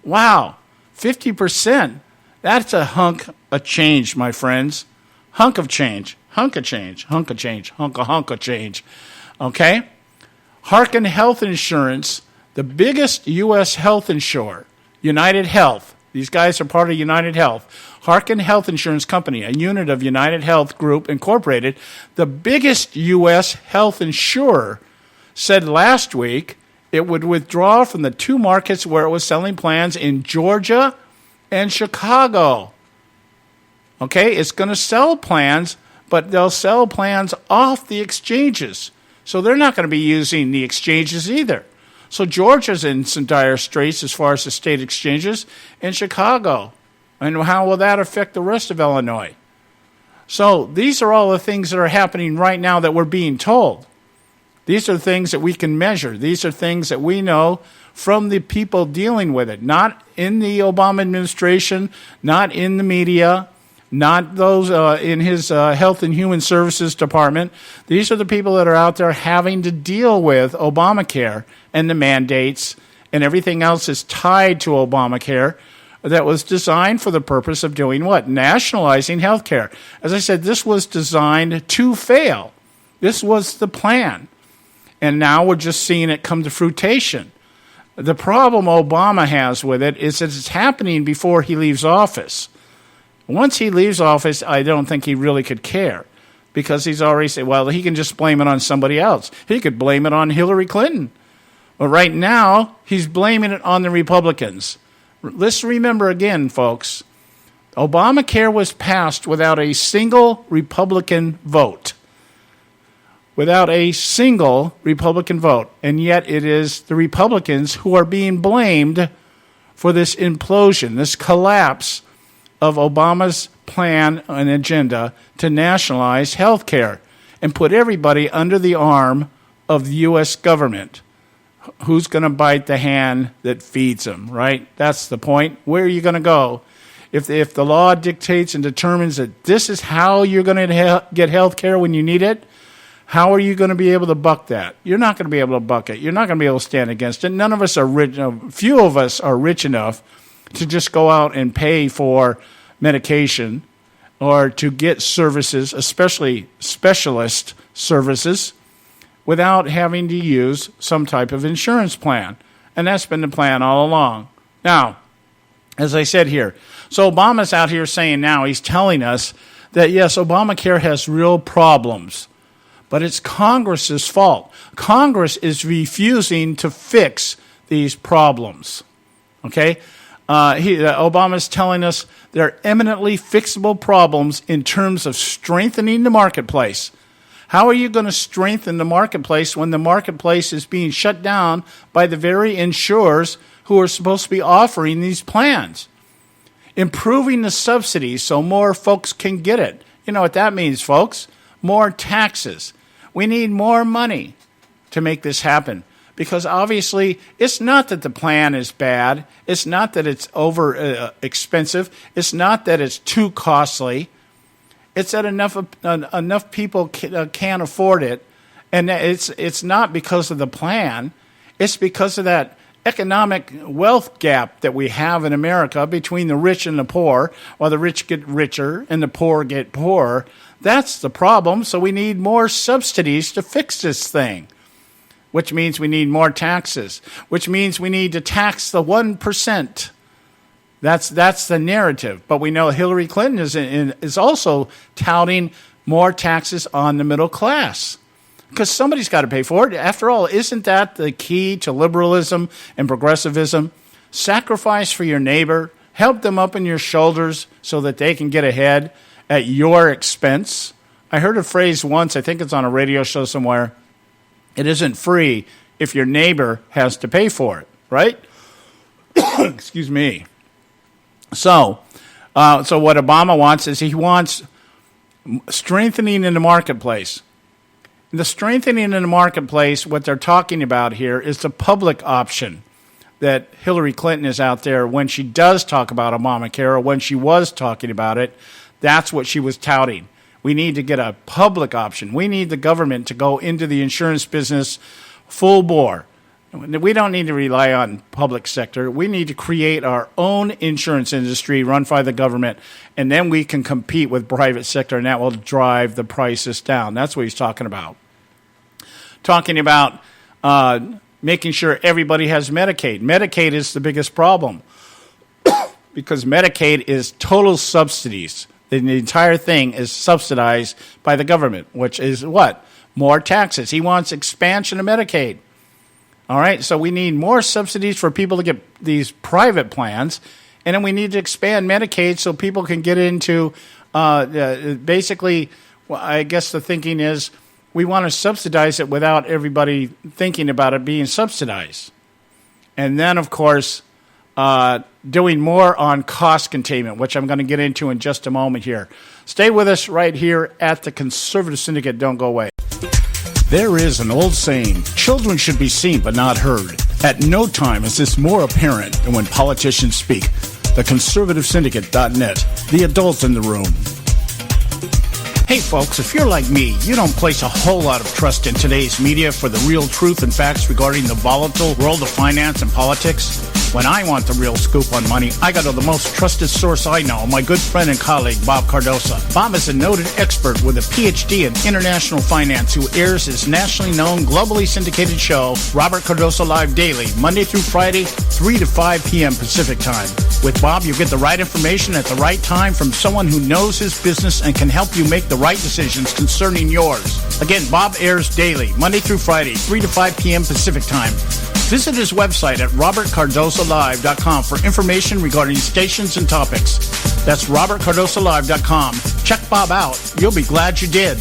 Wow, 50%. That's a hunk of change, my friends. Hunk of change. Hunk of change. Hunk of change. Hunk of change. Okay? Harken Health Insurance, the biggest U.S. health insurer, United Health. These guys are part of United Health. Harken Health Insurance Company, a unit of United Health Group Incorporated, the biggest U.S. health insurer, said last week it would withdraw from the 2 markets where it was selling plans in Georgia and Chicago. Okay, it's going to sell plans, but they'll sell plans off the exchanges. So they're not going to be using the exchanges either. So Georgia's in some dire straits as far as the state exchanges, and Chicago. And how will that affect the rest of Illinois? So these are all the things that are happening right now that we're being told. These are things that we can measure. These are things that we know from the people dealing with it, not in the Obama administration, not in the media, not those in his Health and Human Services Department. These are the people that are out there having to deal with Obamacare and the mandates and everything else is tied to Obamacare that was designed for the purpose of doing what? Nationalizing health care. As I said, this was designed to fail. This was the plan. And now we're just seeing it come to fruition. The problem Obama has with it is that it's happening before he leaves office. Once he leaves office, I don't think he really could care, because he's already said, well, he can just blame it on somebody else. He could blame it on Hillary Clinton. But right now, he's blaming it on the Republicans. Let's remember again, folks, Obamacare was passed without a single Republican vote. Without a single Republican vote. And yet it is the Republicans who are being blamed for this implosion, this collapse of Obama's plan and agenda to nationalize health care and put everybody under the arm of the U.S. government. Who's going to bite the hand that feeds them, right? That's the point. Where are you going to go? If the law dictates and determines that this is how you're going to get health care when you need it, how are you going to be able to buck that? You're not going to be able to buck it. You're not going to be able to stand against it. None of us are rich. Few of us are rich enough to just go out and pay for medication or to get services, especially specialist services, without having to use some type of insurance plan. And that's been the plan all along. Now, as I said here, so Obama's out here saying now, he's telling us that, yes, Obamacare has real problems, but it's Congress's fault. Congress is refusing to fix these problems. Okay? Obama's telling us they're eminently fixable problems in terms of strengthening the marketplace. How are you going to strengthen the marketplace when the marketplace is being shut down by the very insurers who are supposed to be offering these plans? Improving the subsidies so more folks can get it. You know what that means, folks? More taxes. We need more money to make this happen. Because obviously, it's not that the plan is bad. It's not that it's over expensive. It's not that it's too costly. It's that enough people can't afford it, and it's not because of the plan. It's because of that economic wealth gap that we have in America between the rich and the poor, while the rich get richer and the poor get poorer. That's the problem. So we need more subsidies to fix this thing, which means we need more taxes, which means we need to tax the 1%. That's the narrative. But we know Hillary Clinton is also touting more taxes on the middle class, because somebody's got to pay for it. After all, isn't that the key to liberalism and progressivism? Sacrifice for your neighbor, help them up in your shoulders so that they can get ahead at your expense. I heard a phrase once, I think it's on a radio show somewhere, it isn't free if your neighbor has to pay for it, right? Excuse me. So what Obama wants is he wants strengthening in the marketplace. The strengthening in the marketplace, what they're talking about here is the public option that Hillary Clinton is out there when she does talk about Obamacare, or when she was talking about it. That's what she was touting. We need to get a public option. We need the government to go into the insurance business full bore. We don't need to rely on public sector. We need to create our own insurance industry run by the government, and then we can compete with private sector, and that will drive the prices down. That's what he's talking about. Talking about making sure everybody has Medicaid. Medicaid is the biggest problem because Medicaid is total subsidies. The entire thing is subsidized by the government, which is what? More taxes. He wants expansion of Medicaid. All right, so we need more subsidies for people to get these private plans, and then we need to expand Medicaid so people can get into basically, well, I guess the thinking is we want to subsidize it without everybody thinking about it being subsidized. And then, of course, doing more on cost containment, which I'm going to get into in just a moment here. Stay with us right here at the Conservative Syndicate. Don't go away. There is an old saying, children should be seen but not heard. At no time is this more apparent than when politicians speak. TheConservativeSyndicate.net, the adult in the room. Hey folks, if you're like me, you don't place a whole lot of trust in today's media for the real truth and facts regarding the volatile world of finance and politics. When I want the real scoop on money, I go to the most trusted source I know, my good friend and colleague, Bob Cardoso. Bob is a noted expert with a PhD in international finance who airs his nationally known, globally syndicated show, Robert Cardoso Live Daily, Monday through Friday, 3 to 5 p.m. Pacific Time. With Bob, you get the right information at the right time from someone who knows his business and can help you make the right decisions concerning yours. Again, Bob airs daily, Monday through Friday, 3 to 5 p.m. Pacific Time. Visit his website at robertcardosolive.com for information regarding stations and topics. That's robertcardosolive.com. Check Bob out. You'll be glad you did.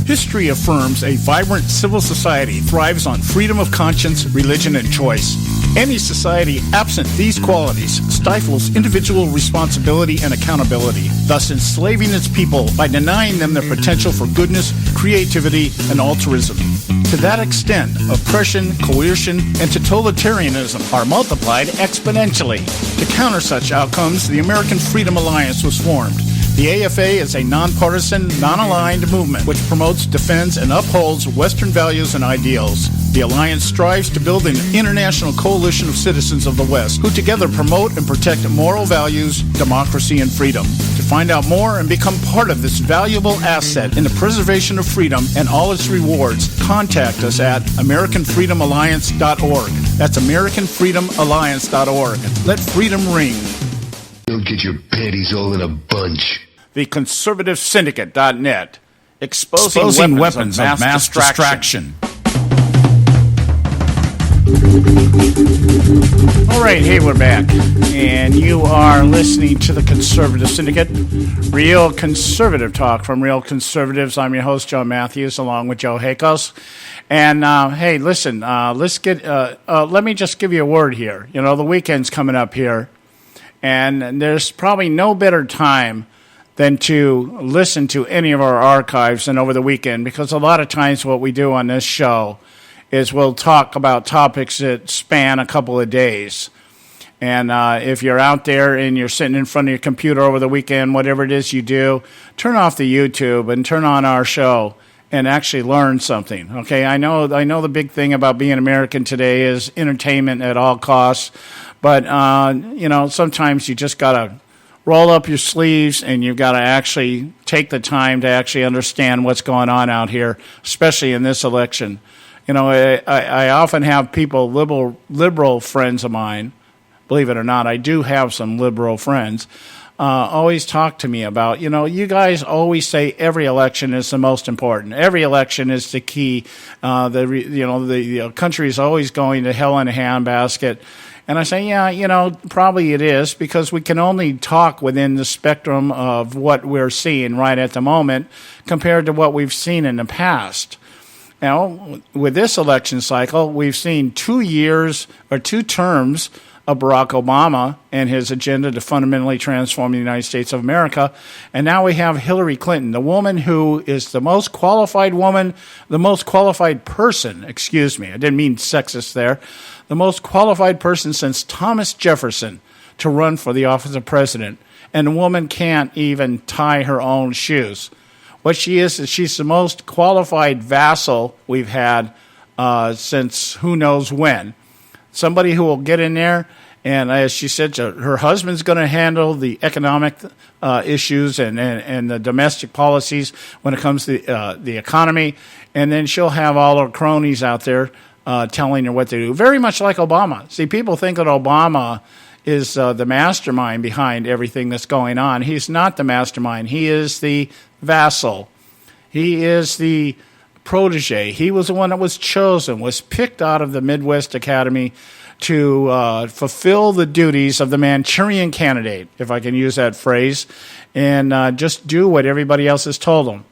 History affirms a vibrant civil society thrives on freedom of conscience, religion, and choice. Any society absent these qualities stifles individual responsibility and accountability, thus enslaving its people by denying them their potential for goodness, creativity, and altruism. To that extent, oppression, coercion, and totalitarianism are multiplied exponentially. To counter such outcomes, the American Freedom Alliance was formed. The AFA is a nonpartisan, non-aligned movement which promotes, defends, and upholds Western values and ideals. The Alliance strives to build an international coalition of citizens of the West who together promote and protect moral values, democracy, and freedom. To find out more and become part of this valuable asset in the preservation of freedom and all its rewards, contact us at AmericanFreedomAlliance.org. That's AmericanFreedomAlliance.org. Let freedom ring. Don't get your panties all in a bunch. TheConservativeSyndicate.net. Exposing weapons of mass distraction. All right, hey, we're back. And you are listening to the Conservative Syndicate. Real conservative talk from real conservatives. I'm your host, John Matthews, along with Joe Hakos. And, hey, listen, let me just give you a word here. You know, the weekend's coming up here. And there's probably no better time than to listen to any of our archives than over the weekend, because a lot of times what we do on this show is we'll talk about topics that span a couple of days. And if you're out there and you're sitting in front of your computer over the weekend, whatever it is you do, turn off the YouTube and turn on our show and actually learn something. Okay, I know the big thing about being American today is entertainment at all costs, but sometimes you just gotta roll up your sleeves and you've got to actually take the time to actually understand what's going on out here, especially in this election. I often have people, liberal friends of mine, believe it or not, I do have some liberal friends, always talk to me about, you guys always say every election is the most important. Every election is the key. The country is always going to hell in a handbasket. And I say, yeah, probably it is, because we can only talk within the spectrum of what we're seeing right at the moment compared to what we've seen in the past. Now, with this election cycle, we've seen 2 years or 2 terms of Barack Obama and his agenda to fundamentally transform the United States of America. And now we have Hillary Clinton, the woman who is the most qualified woman, the most qualified person, excuse me, I didn't mean sexist there, the most qualified person since Thomas Jefferson to run for the office of president. And the woman can't even tie her own shoes. What she is she's the most qualified vassal we've had since who knows when. Somebody who will get in there, and as she said, her husband's going to handle the economic issues and the domestic policies when it comes to the economy, and then she'll have all her cronies out there telling her what to do. Very much like Obama. See, people think that Obama is the mastermind behind everything that's going on. He's not the mastermind. He is the vassal. He is the protege. He was the one that was chosen, was picked out of the Midwest Academy to fulfill the duties of the Manchurian candidate, if I can use that phrase, and just do what everybody else has told him.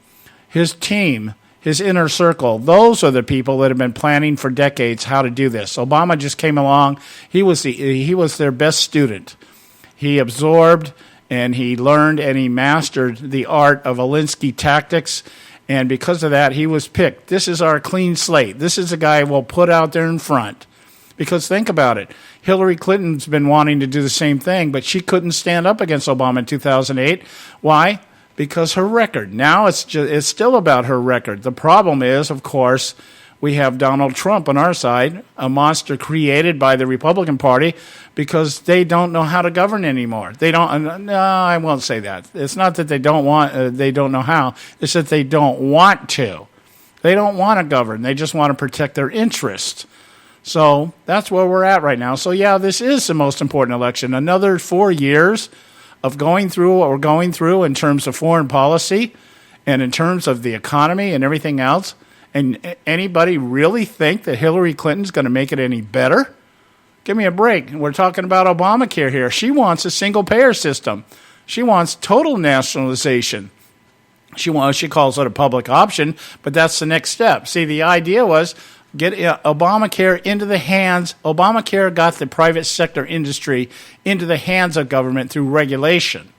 His team, his inner circle, those are the people that have been planning for decades how to do this. Obama just came along. He was their best student. He absorbed and he learned and he mastered the art of Alinsky tactics. And because of that, he was picked. This is our clean slate. This is the guy we'll put out there in front. Because think about it. Hillary Clinton's been wanting to do the same thing, but she couldn't stand up against Obama in 2008. Why? Because her record. Now it's still about her record. The problem is, of course, we have Donald Trump on our side, a monster created by the Republican Party because they don't know how to govern anymore. They don't. No, I won't say that. It's not that they don't want. They don't know how. It's that they don't want to. They don't want to govern. They just want to protect their interests. So that's where we're at right now. So yeah, this is the most important election. Another 4 years of going through what we're going through in terms of foreign policy and in terms of the economy and everything else. And anybody really think that Hillary Clinton's going to make it any better? Give me a break. We're talking about Obamacare here. She wants a single-payer system. She wants total nationalization. She calls it a public option, but that's the next step. See, the idea was get Obamacare into the hands. Obamacare got the private sector industry into the hands of government through regulation.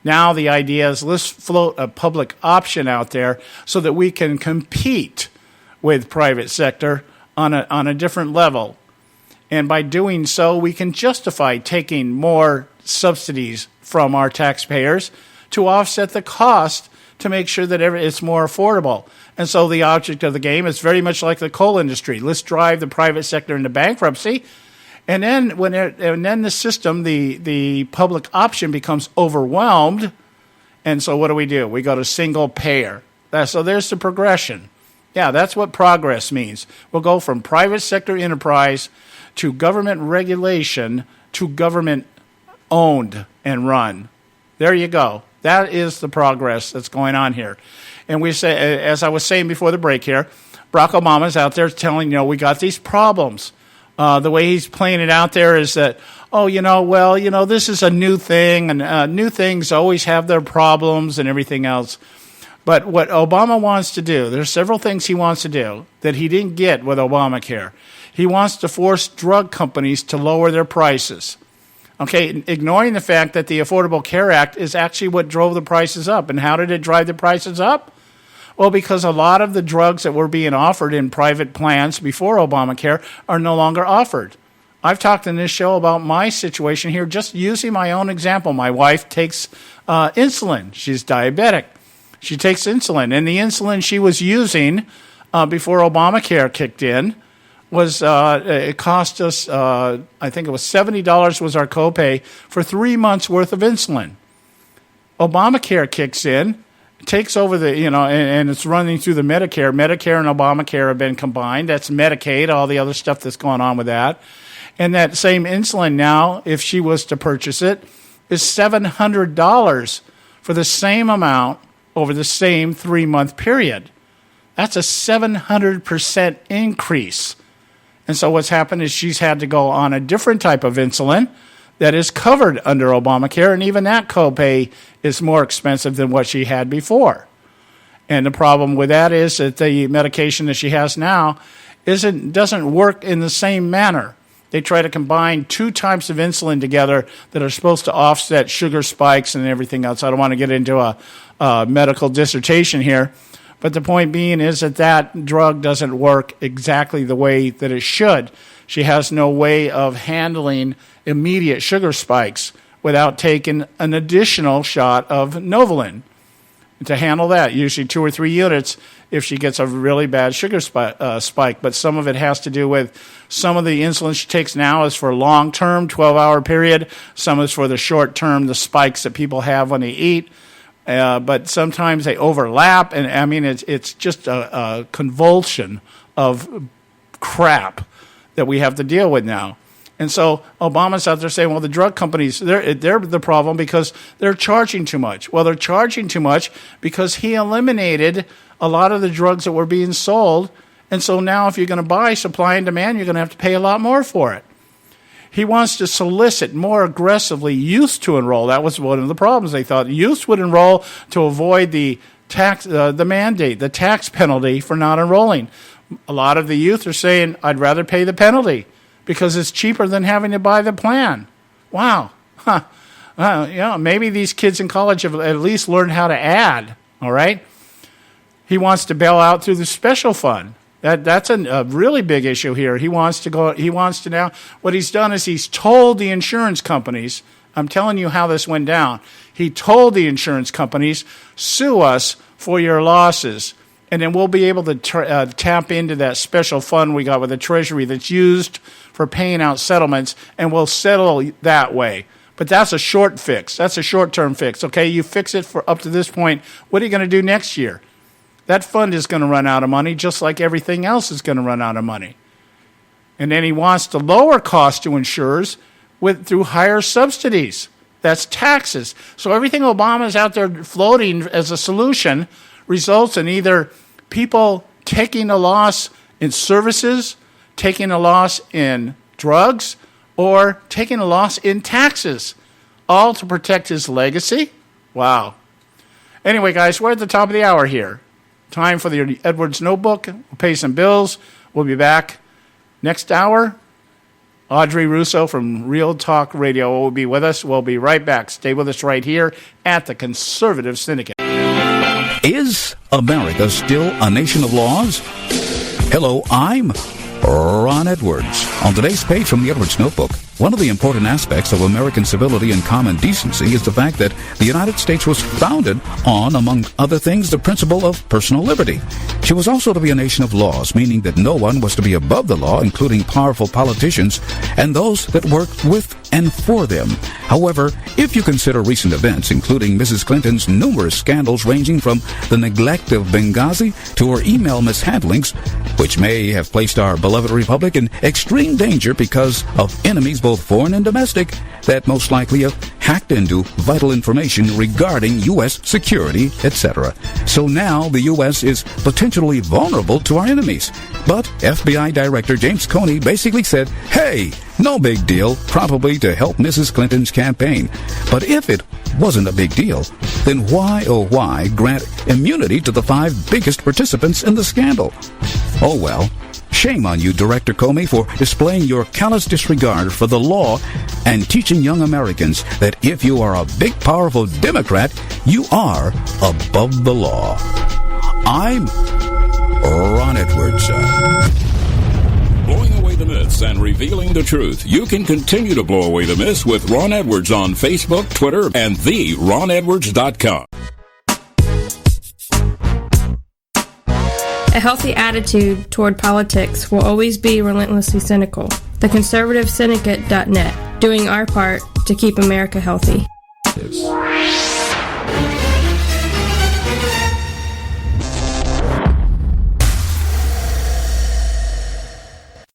Now the idea is let's float a public option out there so that we can compete with private sector on a different level. And by doing so, we can justify taking more subsidies from our taxpayers to offset the cost to make sure that it's more affordable. And so the object of the game is very much like the coal industry. Let's drive the private sector into bankruptcy. And then then the system, the public option becomes overwhelmed. And so what do? We go to single payer. So there's the progression. Yeah, that's what progress means. We'll go from private sector enterprise to government regulation to government owned and run. There you go. That is the progress that's going on here. And we say, as I was saying before the break here, Barack Obama's out there telling, we got these problems. The way he's playing it out there is that, this is a new thing, and new things always have their problems and everything else. But what Obama wants to do, there's several things he wants to do that he didn't get with Obamacare. He wants to force drug companies to lower their prices. Okay, ignoring the fact that the Affordable Care Act is actually what drove the prices up. And how did it drive the prices up? Well, because a lot of the drugs that were being offered in private plans before Obamacare are no longer offered. I've talked in this show about my situation here, just using my own example. My wife takes insulin. She's diabetic. She takes insulin, and the insulin she was using before Obamacare kicked in was it cost us, I think it was $70 was our copay for 3 months worth of insulin. Obamacare kicks in, takes over the, and it's running through the Medicare. Medicare and Obamacare have been combined. That's Medicaid, all the other stuff that's going on with that. And that same insulin now, if she was to purchase it, is $700 for the same amount over the same 3-month period. That's a 700% increase. And so what's happened is she's had to go on a different type of insulin that is covered under Obamacare, and even that copay is more expensive than what she had before. And the problem with that is that the medication that she has now doesn't work in the same manner. They try to combine 2 types of insulin together that are supposed to offset sugar spikes and everything else. I don't want to get into a medical dissertation here, but the point being is that drug doesn't work exactly the way that it should. She has no way of handling immediate sugar spikes without taking an additional shot of Novolin to handle that, usually 2 or 3 units if she gets a really bad sugar spike. But some of it has to do with some of the insulin she takes now is for long-term, 12-hour period. Some is for the short-term, the spikes that people have when they eat. But sometimes they overlap, and I mean it's just a convulsion of crap that we have to deal with now. And so Obama's out there saying, well, the drug companies, they're the problem because they're charging too much. Well, they're charging too much because he eliminated a lot of the drugs that were being sold. And so now if you're going to buy supply and demand, you're going to have to pay a lot more for it. He wants to solicit more aggressively youth to enroll. That was one of the problems. They thought youth would enroll to avoid the tax, the mandate, the tax penalty for not enrolling. A lot of the youth are saying, I'd rather pay the penalty because it's cheaper than having to buy the plan. Wow. Huh. Maybe these kids in college have at least learned how to add, all right? He wants to bail out through the special fund. That's a really big issue here. He wants to now, what he's done is he's told the insurance companies, I'm telling you how this went down. He told the insurance companies, sue us for your losses. And then we'll be able to tap into that special fund we got with the Treasury that's used for paying out settlements, and we'll settle that way. But that's a short fix. That's a short-term fix. Okay, you fix it for up to this point. What are you going to do next year? That fund is going to run out of money just like everything else is going to run out of money. And then he wants to lower costs to insurers through higher subsidies. That's taxes. So everything Obama's out there floating as a solution results in either people taking a loss in services, taking a loss in drugs, or taking a loss in taxes, all to protect his legacy. Wow. Anyway, guys, we're at the top of the hour here. Time for the Edwards Notebook. We'll pay some bills. We'll be back next hour. Audrey Russo from Real Talk Radio will be with us. We'll be right back. Stay with us right here at the Conservative Syndicate. Is America still a nation of laws? Hello, I'm Ron Edwards. On today's page from the Edwards Notebook, one of the important aspects of American civility and common decency is the fact that the United States was founded on, among other things, the principle of personal liberty. She was also to be a nation of laws, meaning that no one was to be above the law, including powerful politicians and those that worked with and for them. However, if you consider recent events, including Mrs. Clinton's numerous scandals ranging from the neglect of Benghazi to her email mishandlings, which may have placed our beloved republic in extreme danger because of enemies both foreign and domestic that most likely have hacked into vital information regarding U.S. security, etc. So now the U.S. is potentially vulnerable to our enemies. But FBI Director James Comey basically said, hey, no big deal, probably to help Mrs. Clinton's campaign. But if it wasn't a big deal, then why, oh why, grant immunity to the 5 biggest participants in the scandal? Oh well. Shame on you, Director Comey, for displaying your callous disregard for the law and teaching young Americans that if you are a big, powerful Democrat, you are above the law. I'm Ron Edwards. Blowing away the myths and revealing the truth. You can continue to blow away the myths with Ron Edwards on Facebook, Twitter, and theronedwards.com. A healthy attitude toward politics will always be relentlessly cynical. The Conservative Syndicate.net, doing our part to keep America healthy.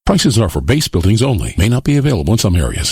Prices are for base buildings only. May not be available in some areas.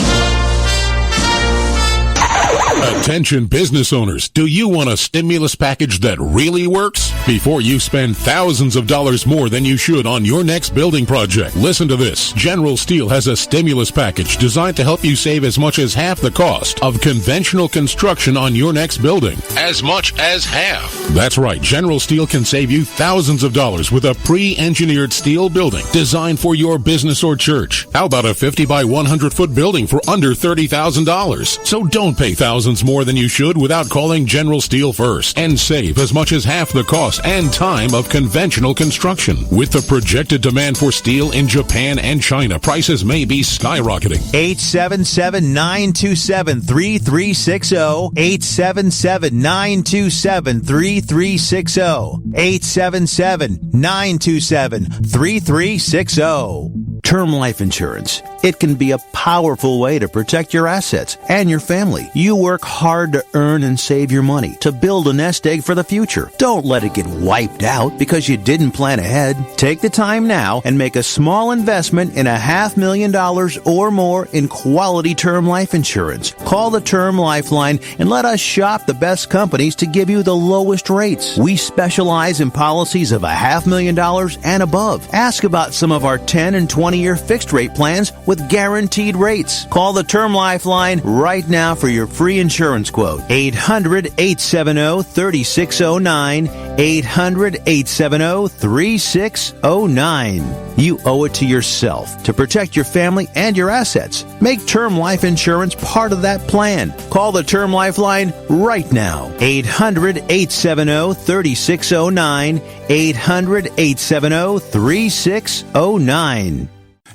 Attention business owners, do you want a stimulus package that really works? Before you spend thousands of dollars more than you should on your next building project, listen to this. General Steel has a stimulus package designed to help you save as much as half the cost of conventional construction on your next building. As much as half. That's right, General Steel can save you thousands of dollars with a pre-engineered steel building designed for your business or church. How about a 50 by 100 foot building for under $30,000? So don't pay thousands more than you should without calling General Steel first and save as much as half the cost and time of conventional construction. With the projected demand for steel in Japan and China, prices may be skyrocketing. 877-927-3360. 877-927-3360. 877-927-3360. Term life insurance. It can be a powerful way to protect your assets and your family. You work hard to earn and save your money to build a nest egg for the future. Don't let it get wiped out because you didn't plan ahead. Take the time now and make a small investment in $500,000 or more in quality term life insurance. Call the Term Lifeline and let us shop the best companies to give you the lowest rates. We specialize in policies of $500,000 and above. Ask about some of our 10 and 20-year fixed rate plans with guaranteed rates. Call the Term Lifeline right now for your free insurance quote. 800-870-3609. 800-870-3609. You owe it to yourself to protect your family and your assets. Make term life insurance part of that plan. Call the Term Lifeline right now. 800-870-3609. 800-870-3609.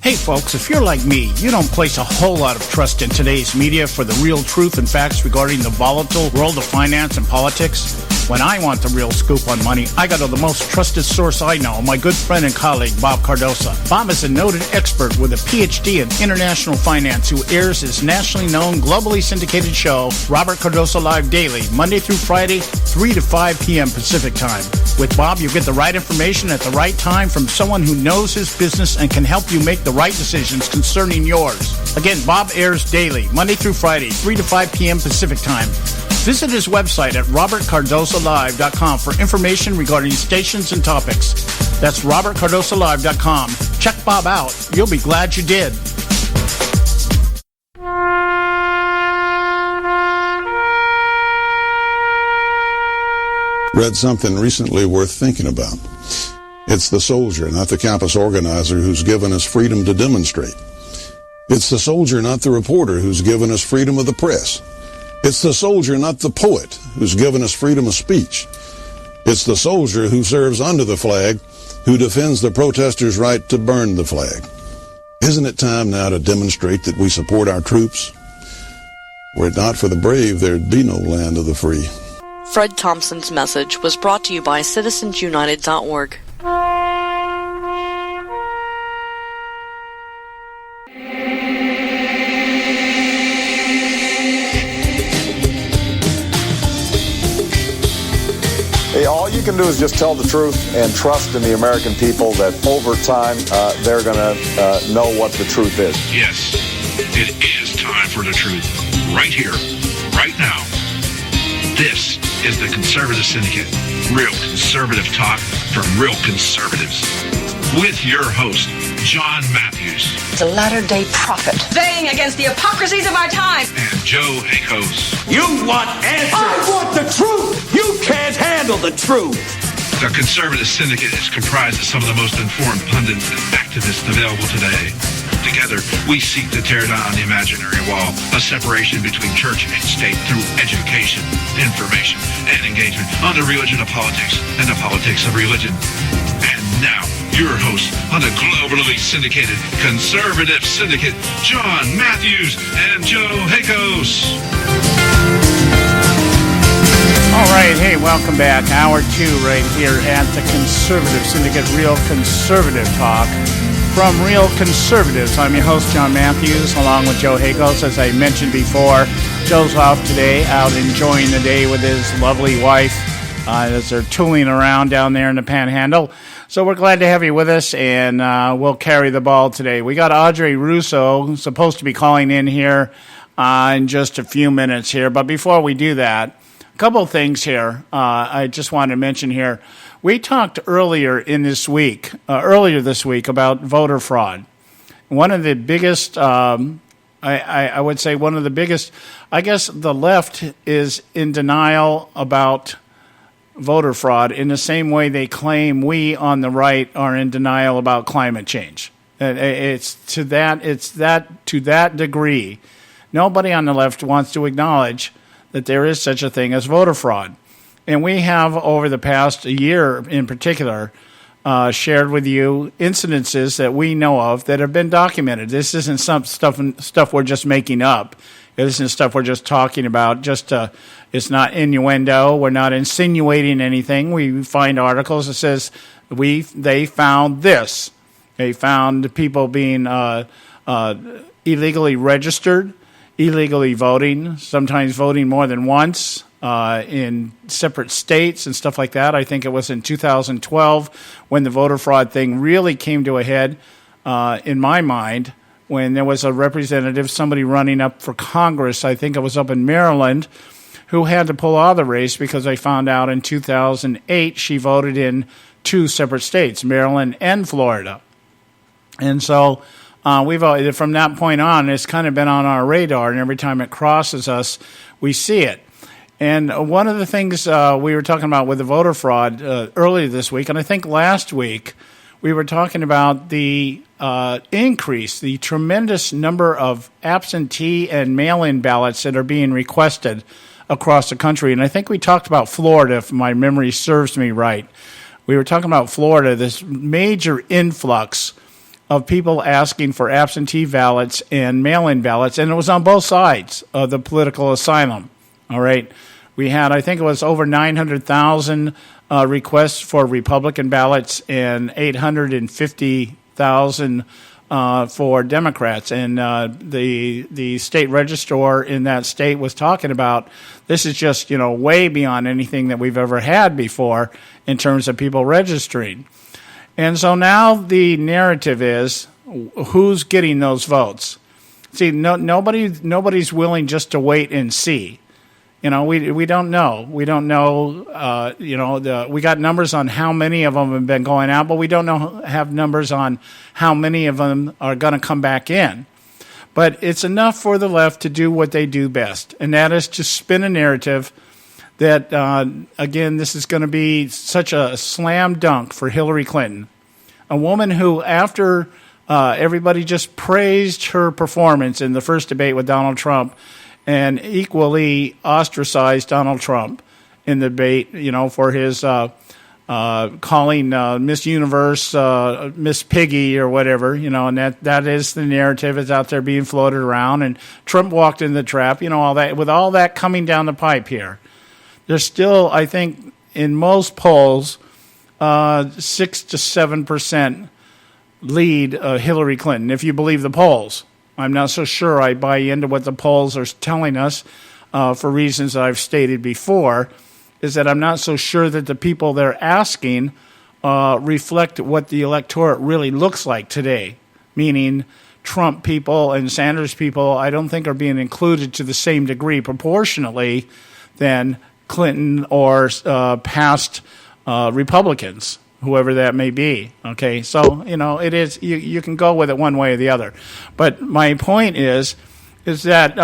Hey folks, if you're like me, you don't place a whole lot of trust in today's media for the real truth and facts regarding the volatile world of finance and politics. When I want the real scoop on money, I go to the most trusted source I know, my good friend and colleague, Bob Cardosa. Bob is a noted expert with a PhD in international finance who airs his nationally known, globally syndicated show, Robert Cardosa Live Daily, Monday through Friday, 3 to 5 p.m. Pacific Time. With Bob, you get the right information at the right time from someone who knows his business and can help you make the right decisions concerning yours. Again, Bob airs daily, Monday through Friday, 3 to 5 p.m. Pacific Time. Visit his website at robertcardosalive.com for information regarding stations and topics. That's robertcardosalive.com. Check Bob out. You'll be glad you did. Read something recently worth thinking about. It's the soldier, not the campus organizer, who's given us freedom to demonstrate. It's the soldier, not the reporter, who's given us freedom of the press. It's the soldier, not the poet, who's given us freedom of speech. It's the soldier who serves under the flag, who defends the protesters' right to burn the flag. Isn't it time now to demonstrate that we support our troops? Were it not for the brave, there'd be no land of the free. Fred Thompson's message was brought to you by CitizensUnited.org. Hey, all you can do is just tell the truth and trust in the American people that over time they're going to know what the truth is. Yes, it is time for the truth. Right here, right now. This is the Conservative Syndicate. Real conservative talk from real conservatives. With your host, John Matthews. The latter-day prophet. Baying against the hypocrisies of our time. And Joe Akos. You want answers. I want the truth. You can't handle the truth. The Conservative Syndicate is comprised of some of the most informed pundits and activists available today. Together, we seek to tear down the imaginary wall, a separation between church and state through education, information, and engagement on the religion of politics and the politics of religion. And now, your hosts on the globally syndicated Conservative Syndicate, John Matthews and Joe Hakos. All right, hey, welcome back. Hour 2 right here at the Conservative Syndicate, Real Conservative Talk. From Real Conservatives, I'm your host, John Matthews, along with Joe Hakos. As I mentioned before, Joe's off today, out enjoying the day with his lovely wife as they're tooling around down there in the Panhandle. So we're glad to have you with us, and we'll carry the ball today. We got Audrey Russo supposed to be calling in here in just a few minutes here. But before we do that, a couple of things here I just wanted to mention here. We talked earlier this week about voter fraud. One of the biggest, I would say one of the biggest, I guess the left is in denial about voter fraud in the same way they claim we on the right are in denial about climate change. It's to that degree. Nobody on the left wants to acknowledge that there is such a thing as voter fraud. And we have, over the past year in particular, shared with you incidences that we know of that have been documented. This isn't some stuff we're just making up. It isn't stuff we're just talking about. It's not innuendo. We're not insinuating anything. We find articles that says they found this. They found people being illegally registered, illegally voting, sometimes voting more than once. In separate states and stuff like that. I think it was in 2012 when the voter fraud thing really came to a head, in my mind, when there was a representative, somebody running up for Congress, I think it was up in Maryland, who had to pull out of the race because I found out in 2008 she voted in 2 separate states, Maryland and Florida. And so we've from that point on, it's kind of been on our radar, and every time it crosses us, we see it. And one of the things we were talking about with the voter fraud earlier this week, and I think last week, we were talking about the increase, the tremendous number of absentee and mail-in ballots that are being requested across the country. And I think we talked about Florida, if my memory serves me right. We were talking about Florida, this major influx of people asking for absentee ballots and mail-in ballots, and it was on both sides of the political asylum. All right. We had, I think it was over 900,000 requests for Republican ballots and 850,000 for Democrats. And the state registrar in that state was talking about this is just, way beyond anything that we've ever had before in terms of people registering. And so now the narrative is who's getting those votes. See, nobody's willing just to wait and see. We don't know. We don't know. We got numbers on how many of them have been going out, but we don't have numbers on how many of them are going to come back in. But it's enough for the left to do what they do best, and that is to spin a narrative that, again, this is going to be such a slam dunk for Hillary Clinton, a woman who, after everybody just praised her performance in the first debate with Donald Trump, and equally ostracized Donald Trump in the debate, for his calling Miss Universe Miss Piggy or whatever, and that is the narrative that's out there being floated around. And Trump walked in the trap, all that. With all that coming down the pipe here, there's still, I think, in most polls, 6 to 7% lead Hillary Clinton, if you believe the polls. I'm not so sure I buy into what the polls are telling us for reasons that I've stated before, is that I'm not so sure that the people they're asking reflect what the electorate really looks like today, meaning Trump people and Sanders people I don't think are being included to the same degree proportionately than Clinton or past Republicans, whoever that may be. Okay, so it is you can go with it one way or the other, but my point is that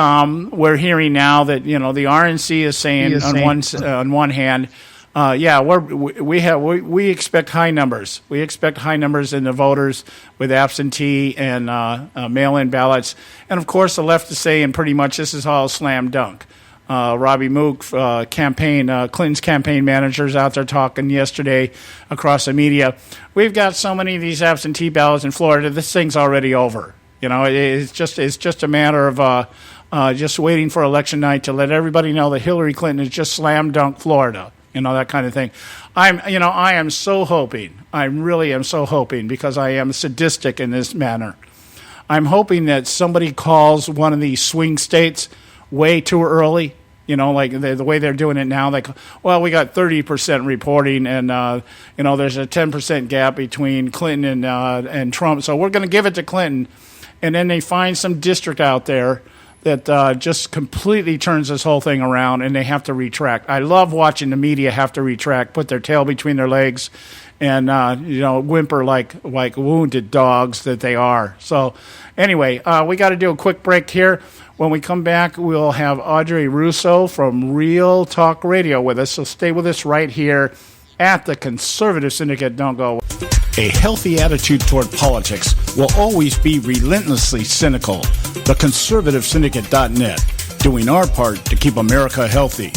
we're hearing now that the RNC is saying on one hand we expect high numbers. We expect high numbers in the voters with absentee and mail-in ballots. And, of course, the left is saying pretty much this is all slam dunk. Robbie Mook, Clinton's campaign managers out there talking yesterday across the media. We've got so many of these absentee ballots in Florida, this thing's already over. It's just a matter of just waiting for election night to let everybody know that Hillary Clinton is just slam dunk Florida. That kind of thing. I am so hoping. I really am so hoping, because I am sadistic in this manner. I'm hoping that somebody calls one of these swing states way too early. Like the way they're doing it now. Like, well, we got 30% reporting, and there's a 10% gap between Clinton and Trump. So we're going to give it to Clinton, and then they find some district out there that just completely turns this whole thing around, and they have to retract. I love watching the media have to retract, put their tail between their legs, and whimper like wounded dogs that they are. So anyway, we got to do a quick break here. When we come back, we'll have Audrey Russo from Real Talk Radio with us. So stay with us right here at the Conservative Syndicate. Don't go away. A healthy attitude toward politics will always be relentlessly cynical. TheConservativeSyndicate.net, doing our part to keep America healthy.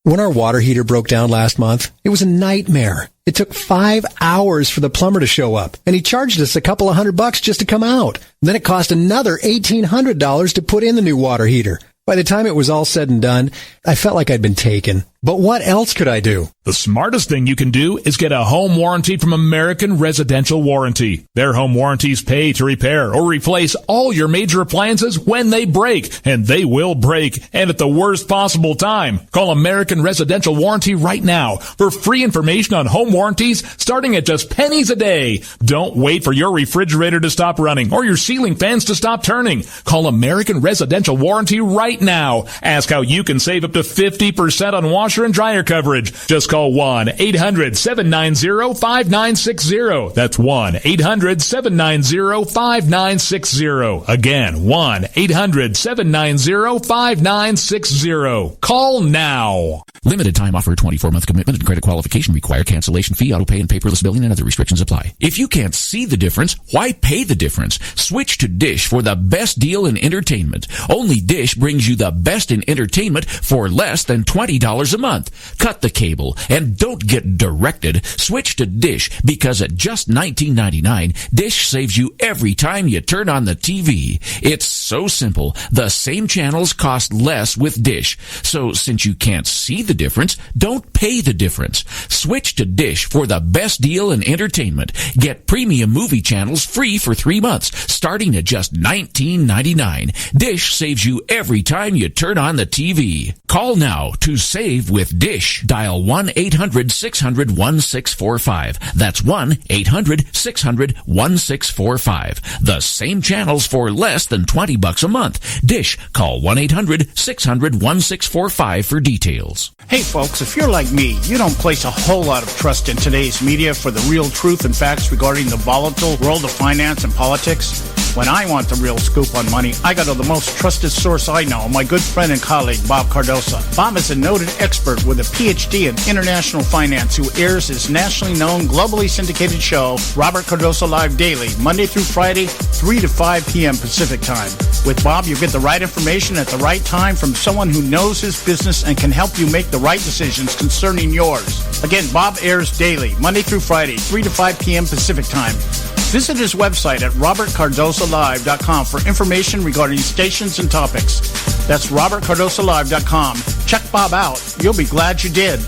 When our water heater broke down last month, it was a nightmare. It took 5 hours for the plumber to show up, and he charged us a couple of $100 just to come out. Then it cost another $1,800 to put in the new water heater. By the time it was all said and done, I felt like I'd been taken. But what else could I do? The smartest thing you can do is get a home warranty from American Residential Warranty. Their home warranties pay to repair or replace all your major appliances when they break, and they will break, and at the worst possible time. Call American Residential Warranty right now for free information on home warranties starting at just pennies a day. Don't wait for your refrigerator to stop running or your ceiling fans to stop turning. Call American Residential Warranty right now. Ask how you can save up to 50% on washer and dryer coverage. Just call 1-800-790-5960. That's 1-800-790-5960. Again, 1-800-790-5960. Call now. Limited time offer, 24-month commitment and credit qualification require cancellation fee, auto pay, and paperless billing, and other restrictions apply. If you can't see the difference, why pay the difference? Switch to Dish for the best deal in entertainment. Only Dish brings you the best in entertainment for less than $20 a month. Cut the cable and don't get directed. Switch to Dish, because at just $19.99, Dish saves you every time you turn on the TV. It's so simple. The same channels cost less with Dish. So since you can't see the difference, don't pay the difference. Switch to Dish for the best deal in entertainment. Get premium movie channels free for 3 months, starting at just $19.99. Dish saves you every time you turn on the TV. Call now to save with Dish. Dial 1-800-600-1645. That's 1-800-600-1645. The same channels for less than $20 a month. Dish. Call 1-800-600-1645 for details. Hey folks, if you're like me, you don't place a whole lot of trust in today's media for the real truth and facts regarding the volatile world of finance and politics. When I want the real scoop on money, I go to the most trusted source I know, my good friend and colleague, Bob Cardoso. Bob is a noted expert with a PhD in international finance who airs his nationally known, globally syndicated show, Robert Cardoso Live Daily, Monday through Friday, 3 to 5 p.m. Pacific Time. With Bob, you get the right information at the right time from someone who knows his business and can help you make the right decisions concerning yours. Again, Bob airs daily, Monday through Friday, 3 to 5 p.m. Pacific Time. Visit his website at robertcardosolive.com for information regarding stations and topics. That's robertcardosolive.com. Check Bob out. You'll be glad you did.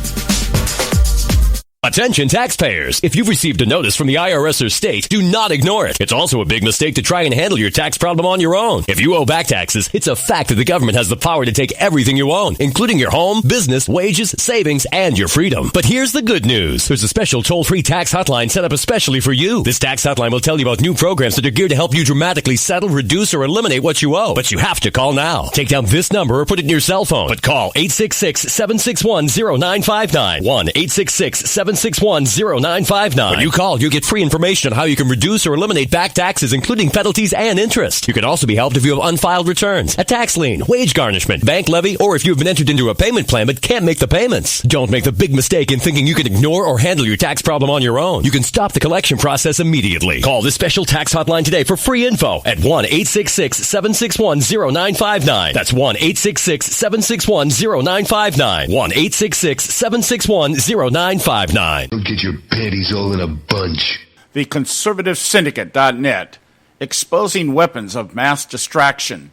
Attention taxpayers. If you've received a notice from the IRS or state, do not ignore it. It's also a big mistake to try and handle your tax problem on your own. If you owe back taxes, it's a fact that the government has the power to take everything you own, including your home, business, wages, savings, and your freedom. But here's the good news. There's a special toll-free tax hotline set up especially for you. This tax hotline will tell you about new programs that are geared to help you dramatically settle, reduce, or eliminate what you owe. But you have to call now. Take down this number or put it in your cell phone. But call 866-761-0959. 1-866-761-0959. 1-866-761-0959. When you call, you get free information on how you can reduce or eliminate back taxes, including penalties and interest. You can also be helped if you have unfiled returns, a tax lien, wage garnishment, bank levy, or if you've been entered into a payment plan but can't make the payments. Don't make the big mistake in thinking you can ignore or handle your tax problem on your own. You can stop the collection process immediately. Call this special tax hotline today for free info at 1-866-761-0959. That's 1-866-761-0959. 1-866-761-0959. Don't get your panties all in a bunch. The Conservative Syndicate.net, exposing weapons of mass distraction.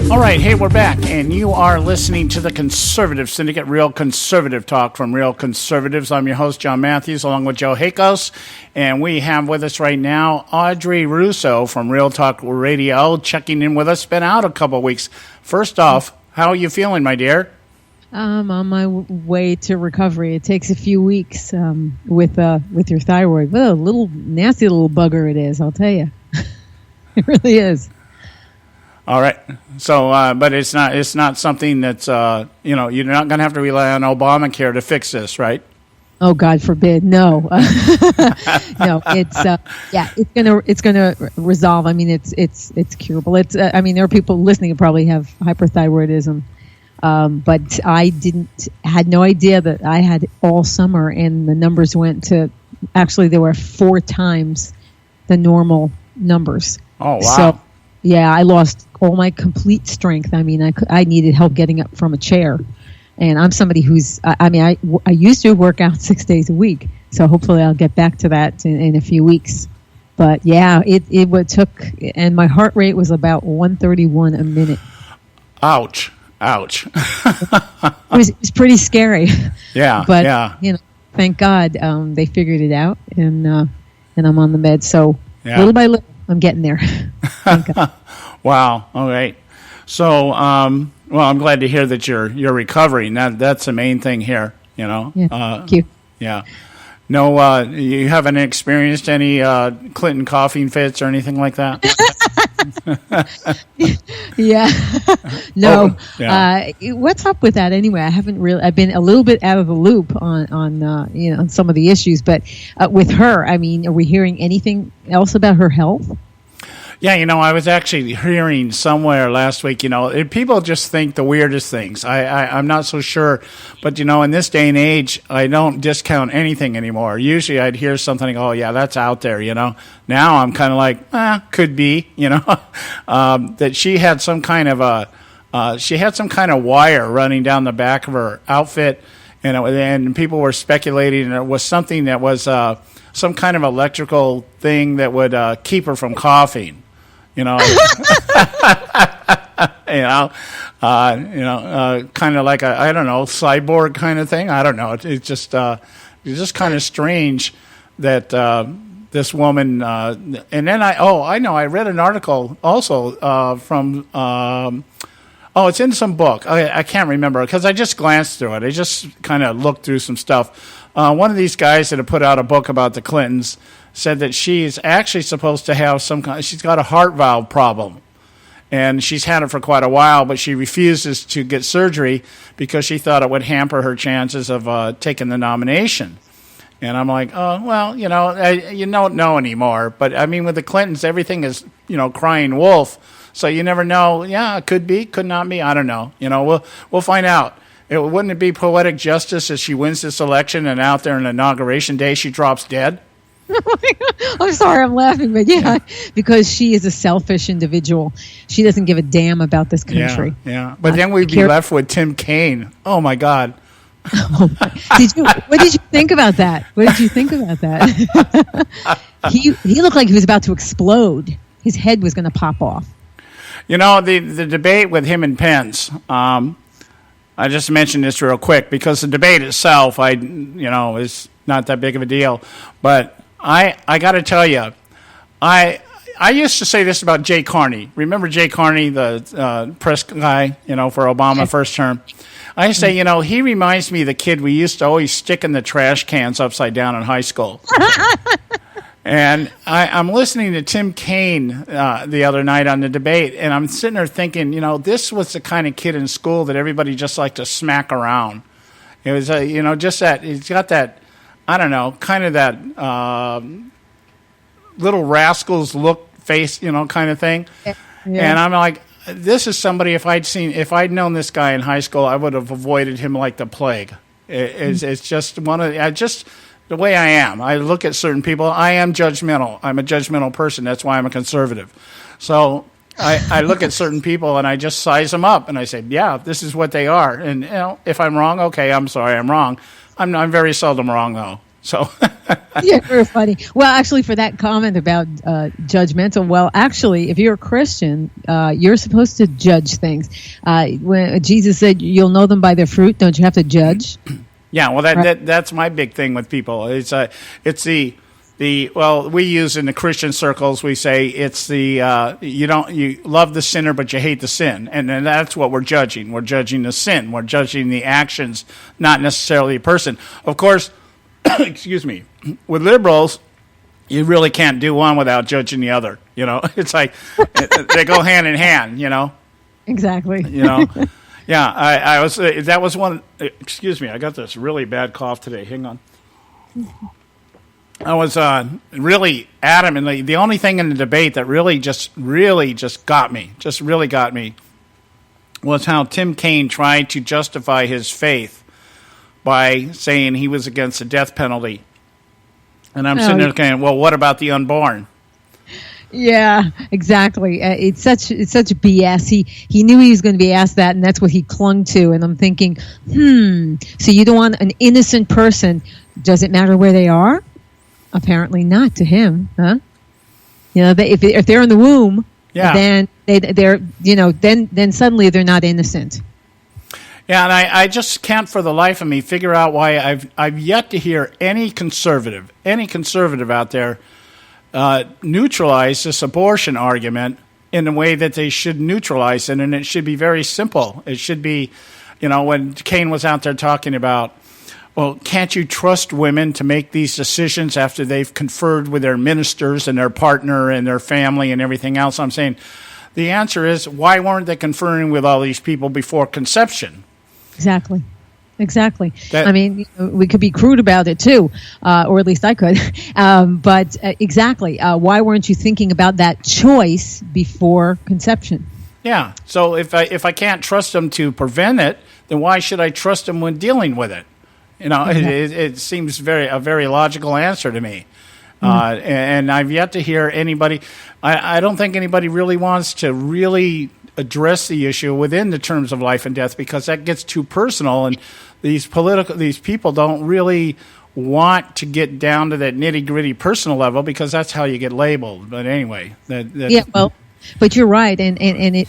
All right, hey, we're back, and you are listening to the Conservative Syndicate, real conservative talk from real conservatives. I'm your host, John Matthews, along with Joe Hakos, and we have with us right now Audrey Russo from Real Talk Radio, checking in with us. Been out a couple of weeks. First off, how are you feeling, my dear? I'm on my way to recovery. It takes a few weeks with your thyroid. What a little nasty little bugger it is, I'll tell you. It really is. All right. So, but it's not something that's, you're not going to have to rely on Obamacare to fix this, right? Oh, God forbid. No. No, it's going to resolve. I mean, it's curable. There are people listening who probably have hyperthyroidism. But I had no idea that I had all summer, and the numbers went to, actually there were 4 times the normal numbers. Oh, wow. So, yeah, I lost all my complete strength. I mean, I needed help getting up from a chair. And I'm somebody who's, I used to work out 6 days a week. So hopefully I'll get back to that in a few weeks. But yeah, it took, and my heart rate was about 131 a minute. Ouch. It was pretty scary. Yeah. But, yeah. Thank God they figured it out, and I'm on the med. So little by little, I'm getting there. Thank God. Wow. All right. So, I'm glad to hear that you're recovering. That's the main thing here. Yeah. Thank you. Yeah. No, you haven't experienced any Clinton coughing fits or anything like that? Yeah. No. Oh, yeah. What's up with that anyway? I've been a little bit out of the loop on some of the issues, but with her, are we hearing anything else about her health? Yeah, I was actually hearing somewhere last week, people just think the weirdest things. I'm not so sure, but, in this day and age, I don't discount anything anymore. Usually I'd hear something like, oh, yeah, that's out there, Now I'm kind of like, could be, that she had some kind of wire running down the back of her outfit, and people were speculating it was something that was some kind of electrical thing that would keep her from coughing. Kind of like a, I don't know, cyborg kind of thing. I don't know. It's just kind of strange that this woman. And then I read an article also from. It's in some book. I can't remember because I just glanced through it. I just kind of looked through some stuff. One of these guys that had put out a book about the Clintons said that she is actually supposed to have she's got a heart valve problem. And she's had it for quite a while, but she refuses to get surgery because she thought it would hamper her chances of taking the nomination. And I'm like, oh, well, you don't know anymore. But, with the Clintons, everything is, crying wolf. So you never know. Yeah, it could be, could not be. I don't know. We'll find out. Wouldn't it be poetic justice if she wins this election and out there on Inauguration Day she drops dead? I'm sorry, I'm laughing, but yeah, because she is a selfish individual. She doesn't give a damn about this country. Yeah. But then we'd be left with Tim Kaine. Oh my God. What did you think about that? He looked like he was about to explode. His head was going to pop off. The debate with him and Pence. I just mentioned this real quick because the debate itself, is not that big of a deal, but. I got to tell you, I used to say this about Jay Carney. Remember Jay Carney, the press guy, for Obama first term? I say, he reminds me of the kid we used to always stick in the trash cans upside down in high school. And I'm listening to Tim Kaine the other night on the debate, and I'm sitting there thinking, this was the kind of kid in school that everybody just liked to smack around. It was, just that, he's got that, I don't know, kind of that little rascals look face, kind of thing. Yeah. And I'm like, this is somebody, if I'd known this guy in high school, I would have avoided him like the plague. It's just the way I am. I look at certain people. I am judgmental. I'm a judgmental person. That's why I'm a conservative. So I look at certain people and I just size them up and I say, yeah, this is what they are. And if I'm wrong, okay, I'm sorry, I'm wrong. I'm very seldom wrong though. So yeah, very funny. Well, actually, for that comment about judgmental, well, actually, if you're a Christian, you're supposed to judge things. When Jesus said, "You'll know them by their fruit," don't you have to judge? Yeah, well, that's my big thing with people. It's the we use in the Christian circles, we say it's the you love the sinner but you hate the sin, and that's what we're judging. We're judging the sin. We're judging the actions, not necessarily a person. Of course, excuse me. With liberals, you really can't do one without judging the other. It's like they go hand in hand. Exactly. Yeah, I was. That was one. Excuse me, I got this really bad cough today. Hang on. I was really adamant. The only thing in the debate that really just got me, was how Tim Kaine tried to justify his faith by saying he was against the death penalty. And I'm sitting there going, well, what about the unborn? Yeah, exactly. It's such BS. He knew he was going to be asked that, and that's what he clung to. And I'm thinking, so you don't want an innocent person? Does it matter where they are? Apparently not to him, huh? If they're in the womb, then they're then suddenly they're not innocent. Yeah, and I just can't for the life of me figure out why I've yet to hear any conservative out there neutralize this abortion argument in the way that they should neutralize it, and it should be very simple. It should be, when Kaine was out there talking about, well, can't you trust women to make these decisions after they've conferred with their ministers and their partner and their family and everything else? I'm saying the answer is, why weren't they conferring with all these people before conception? Exactly. I mean, we could be crude about it too, or at least I could. But exactly, why weren't you thinking about that choice before conception? Yeah. So if I can't trust them to prevent it, then why should I trust them when dealing with it? It seems a very logical answer to me. And I've yet to hear anybody. I don't think anybody really wants to really address the issue within the terms of life and death, because that gets too personal, and these people don't really want to get down to that nitty-gritty personal level, because that's how you get labeled. But anyway, but you're right, and it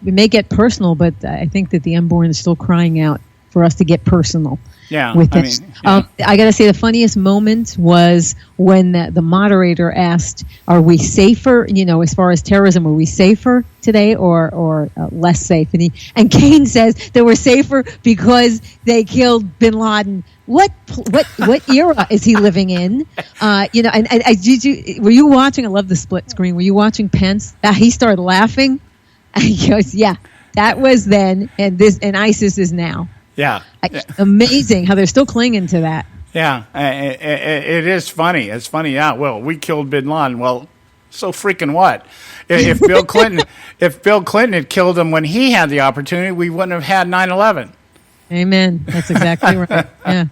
may get personal, but I think that the unborn is still crying out for us to get personal. Yeah, with this. I got to say, the funniest moment was when the moderator asked, "Are we safer? As far as terrorism, are we safer today or less safe?" And Kaine says that we're safer because they killed Bin Laden. What era is he living in? Were you watching? I love the split screen. Were you watching Pence? He started laughing. And he goes, "Yeah, that was then, and ISIS is now." Yeah. Amazing how they're still clinging to that. Yeah, it is funny. It's funny. Yeah, well, we killed Bin Laden. Well, so freaking what? If Bill Clinton had killed him when he had the opportunity, we wouldn't have had 9/11. Amen. That's exactly right. Yeah.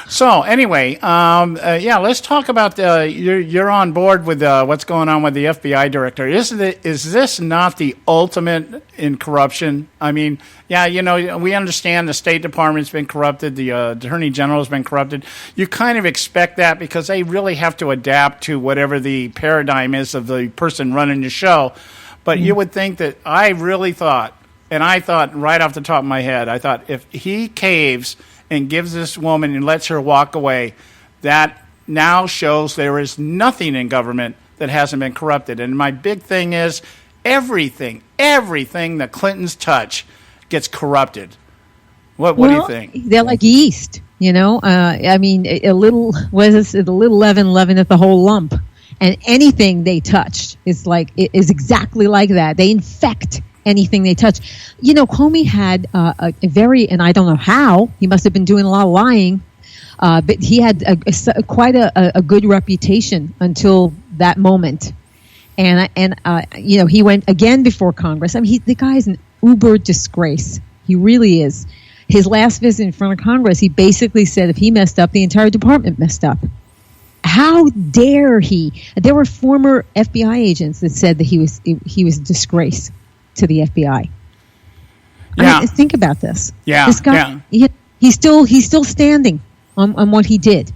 So anyway, let's talk about you're on board with what's going on with the FBI director. Is this not the ultimate in corruption? I mean, we understand the State Department's been corrupted, the Attorney General's been corrupted. You kind of expect that because they really have to adapt to whatever the paradigm is of the person running the show. But you would think that I really thought, and I thought right off the top of my head, I thought if he caves and gives this woman and lets her walk away, that now shows there is nothing in government that hasn't been corrupted. And my big thing is everything the Clintons touch gets corrupted. What do you think? They're like yeast. You know, I mean, a little leaven at the whole lump, and anything they touched is exactly like that. They infect anything they touch. You know, Comey had a very, and I don't know how, he must have been doing a lot of lying, but he had quite a good reputation until that moment. And you know, he went again before Congress. I mean, the guy is an uber disgrace. He really is. His last visit in front of Congress, he basically said if he messed up, the entire department messed up. How dare he? There were former FBI agents that said that he was a disgrace to the FBI. Yeah. I mean, think about this. Yeah. This guy, he's still standing on what he did.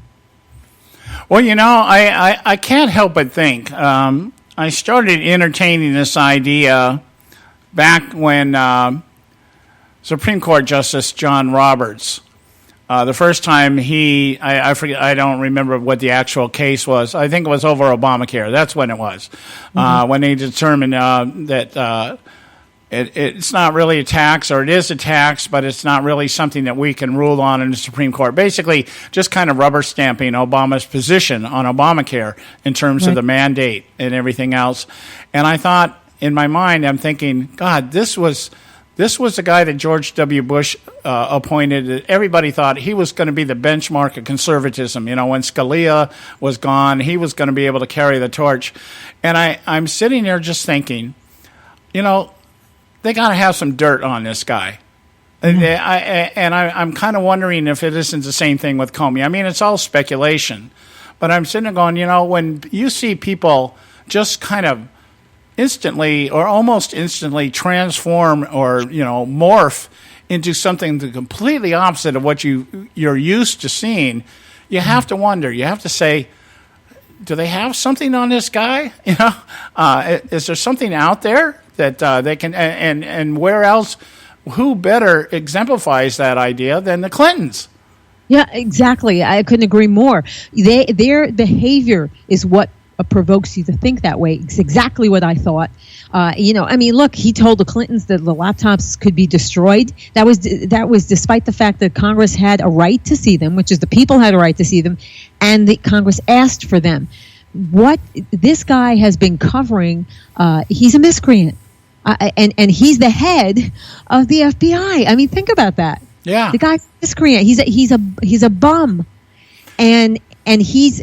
Well, you know, I can't help but think. I started entertaining this idea back when Supreme Court Justice John Roberts, the first time I forget, I don't remember what the actual case was. I think it was over Obamacare. That's when it was. When they determined that it's not really a tax, or it is a tax, but it's not really something that we can rule on in the Supreme Court. Basically, just kind of rubber stamping Obama's position on Obamacare in terms of the mandate and everything else. And I thought, in my mind, I'm thinking, God, this was the guy that George W. Bush appointed. Everybody thought he was going to be the benchmark of conservatism. You know, when Scalia was gone, he was going to be able to carry the torch. And I'm sitting there just thinking, you know, they got to have some dirt on this guy. I'm kind of wondering if it isn't the same thing with Comey. I mean, it's all speculation. But I'm sitting there going, you know, when you see people just kind of instantly or almost instantly transform or, you know, morph into something completely opposite of what you're used to seeing, you have to wonder. You have to say, do they have something on this guy? You know, is there something out there that they can? And where else? Who better exemplifies that idea than the Clintons? Yeah, exactly. I couldn't agree more. Their behavior is what provokes you to think that way. It's exactly what I thought. You know, I mean, look, he told the Clintons that the laptops could be destroyed. That was despite the fact that Congress had a right to see them, which is the people had a right to see them, and the Congress asked for them. What this guy has been covering, he's a miscreant, and he's the head of the FBI. I mean, think about that. Yeah, the guy's a miscreant. He's a bum, and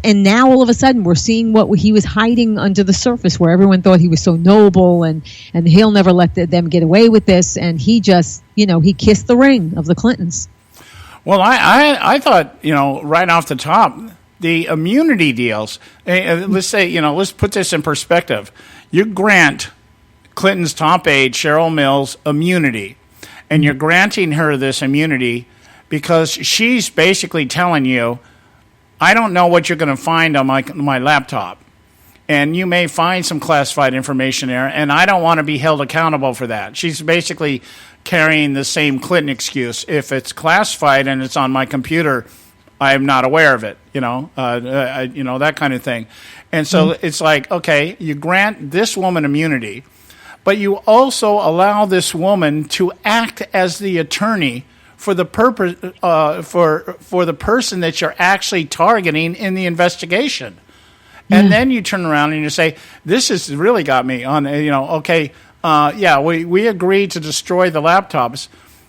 now all of a sudden we're seeing what he was hiding under the surface, where everyone thought he was so noble and he'll never let them get away with this, and he just, you know, he kissed the ring of the Clintons. Well, I thought, you know, right off the top, the immunity deals. Let's say, you know, let's put this in perspective. You grant Clinton's top aide, Cheryl Mills, immunity, and you're granting her this immunity because she's basically telling you, I don't know what you're going to find on my laptop, and you may find some classified information there, and I don't want to be held accountable for that. She's basically carrying the same Clinton excuse. If it's classified and it's on my computer, I am not aware of it, you know, that kind of thing. And so it's like, okay, you grant this woman immunity, but you also allow this woman to act as the attorney for the purpose for the person that you're actually targeting in the investigation. And then you turn around and you say, this has really got me on, you know, okay, we agreed to destroy the laptops,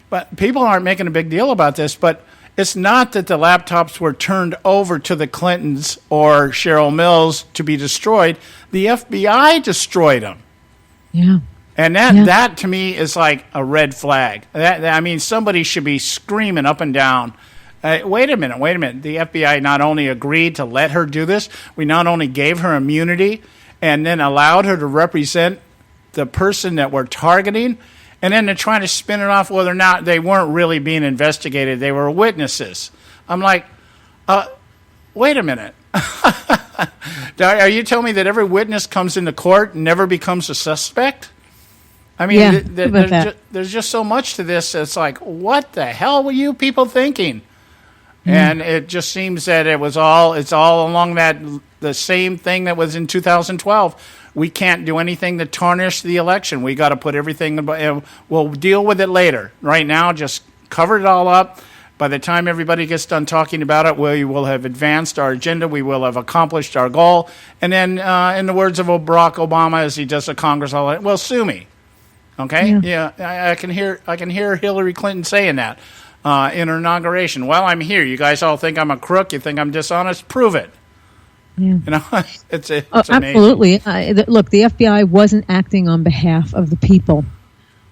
but people aren't making a big deal about this, but it's not that the laptops were turned over to the Clintons or Cheryl Mills to be destroyed. The FBI destroyed them. Yeah. And that to me is like a red flag. I mean, somebody should be screaming up and down, wait a minute. The FBI not only agreed to let her do this, we not only gave her immunity and then allowed her to represent the person that we're targeting, and then they're trying to spin it off whether or not they weren't really being investigated. They were witnesses. I'm like, wait a minute. Are you telling me that every witness comes into court and never becomes a suspect? I mean, there's just so much to this. It's like, what the hell were you people thinking? And it just seems that it's all along the same thing that was in 2012. We can't do anything to tarnish the election. We got to put everything, we'll deal with it later. Right now, just cover it all up, By the time everybody gets done talking about it, we will have advanced our agenda. We will have accomplished our goal. And then, in the words of Barack Obama, as he does at Congress, well, sue me. Okay? Yeah, I can hear Hillary Clinton saying that in her inauguration. Well, I'm here. You guys all think I'm a crook. You think I'm dishonest? Prove it. Yeah. You know, it's amazing. Absolutely. Look, the FBI wasn't acting on behalf of the people.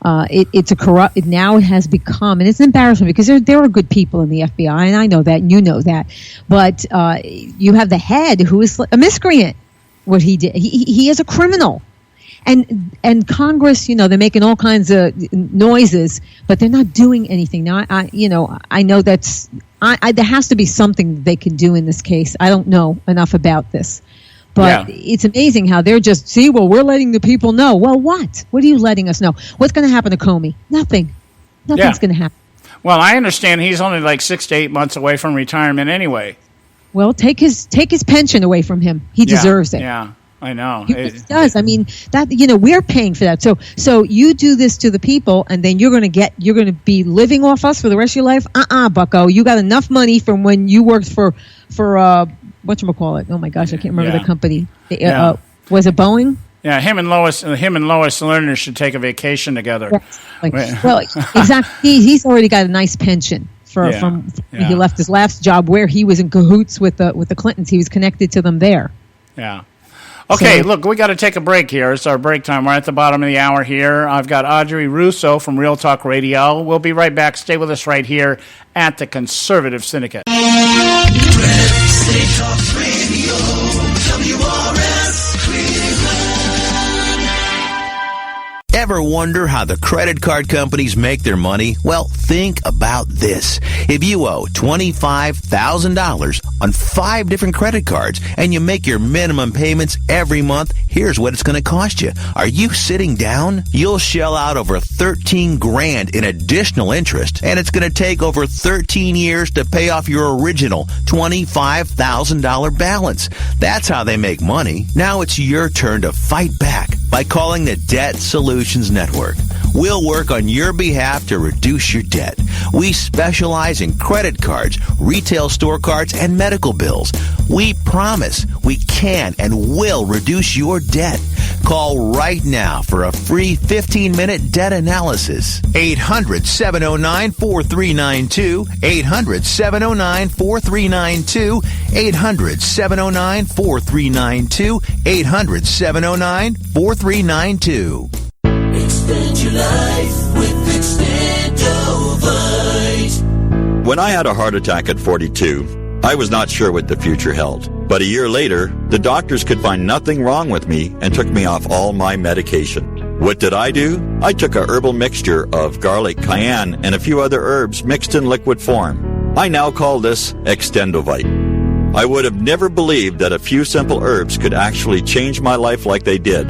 It's a corrupt. Now it has become, and it's an embarrassment because there are good people in the FBI, and I know that, and you know that. But you have the head who is a miscreant. What he did, he is a criminal, and Congress, they're making all kinds of noises, but they're not doing anything. Now, I know that's. There has to be something they can do in this case. I don't know enough about this. But it's amazing how they're just, we're letting the people know. Well, what? What are you letting us know? What's going to happen to Comey? Nothing. Nothing's going to happen. Well, I understand he's only like 6 to 8 months away from retirement anyway. Well, take his pension away from him. He deserves it. Yeah, I know. He really does. I mean, that we're paying for that. So you do this to the people, and then you're going to be living off us for the rest of your life? Bucko. You got enough money from when you worked for whatchamacallit? Oh my gosh, I can't remember the company. Was it Boeing? Yeah, him and Lois Lerner should take a vacation together. Yes. Well, exactly. He's already got a nice pension from when he left his last job, where he was in cahoots with the Clintons. He was connected to them there. Yeah. Okay, look, we got to take a break here. It's our break time. We're at the bottom of the hour here. I've got Audrey Russo from Real Talk Radio. We'll be right back. Stay with us right here at the Conservative Syndicate. Talk Radio, WRS Cleveland. Ever wonder how the credit card companies make their money? Well, think about this. If you owe $25,000 on 5 different credit cards and you make your minimum payments every month, here's what it's going to cost you. Are you sitting down? You'll shell out over $13,000 in additional interest, and it's going to take over 13 years to pay off your original $25,000 balance. That's how they make money. Now it's your turn to fight back by calling the Debt Solutions Network. We'll work on your behalf to reduce your debt. We specialize in credit cards, retail store cards, and medical bills. We promise we can and will reduce your debt. Call right now for a free 15-minute debt analysis. 800-709-4392. 800-709-4392. 800-709-4392. 800-709-4392. Extend your life with Extendovite. When I had a heart attack at 42, I was not sure what the future held. But a year later, the doctors could find nothing wrong with me and took me off all my medication. What did I do? I took a herbal mixture of garlic, cayenne, and a few other herbs mixed in liquid form. I now call this Extendovite. I would have never believed that a few simple herbs could actually change my life like they did.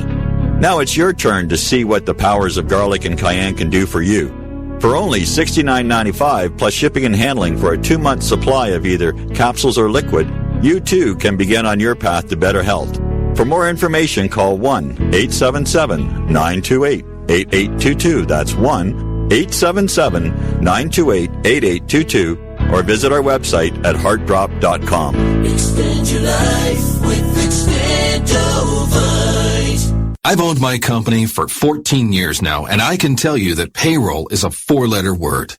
Now it's your turn to see what the powers of garlic and cayenne can do for you. For only $69.95 plus shipping and handling for a 2-month supply of either capsules or liquid, you too can begin on your path to better health. For more information, call 1-877-928-8822. That's 1-877-928-8822. Or visit our website at heartdrop.com. Extend your life with Extendovite. I've owned my company for 14 years now, and I can tell you that payroll is a 4-letter word.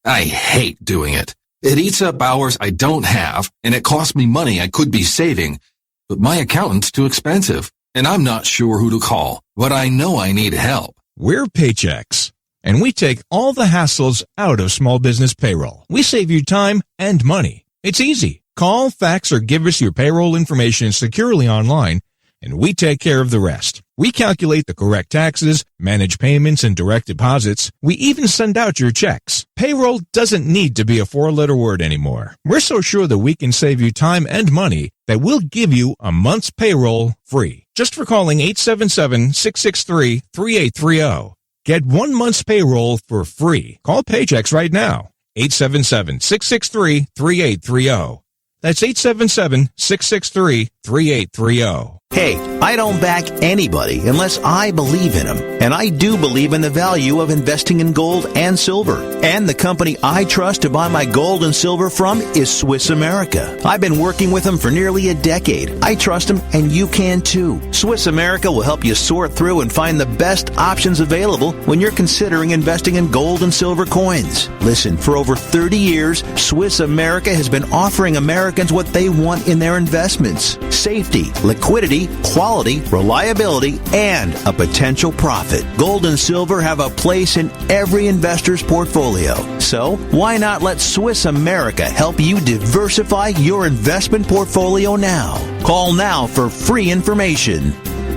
I hate doing it. It eats up hours I don't have, and it costs me money I could be saving. But my accountant's too expensive, and I'm not sure who to call, but I know I need help. We're Paychex, and we take all the hassles out of small business payroll. We save you time and money. It's easy. Call, fax, or give us your payroll information securely online, and we take care of the rest. We calculate the correct taxes, manage payments and direct deposits. We even send out your checks. Payroll doesn't need to be a 4-letter word anymore. We're so sure that we can save you time and money that we'll give you a month's payroll free. Just for calling 877-663-3830. Get 1 month's payroll for free. Call Paychex right now. 877-663-3830. That's 877-663-3830. Hey, I don't back anybody unless I believe in them. And I do believe in the value of investing in gold and silver. And the company I trust to buy my gold and silver from is Swiss America. I've been working with them for nearly a decade. I trust them, and you can too. Swiss America will help you sort through and find the best options available when you're considering investing in gold and silver coins. Listen, for over 30 years, Swiss America has been offering Americans what they want in their investments: safety, liquidity, quality, reliability, and a potential profit. Gold and silver have a place in every investor's portfolio. So, why not let Swiss America help you diversify your investment portfolio now? Call now for free information.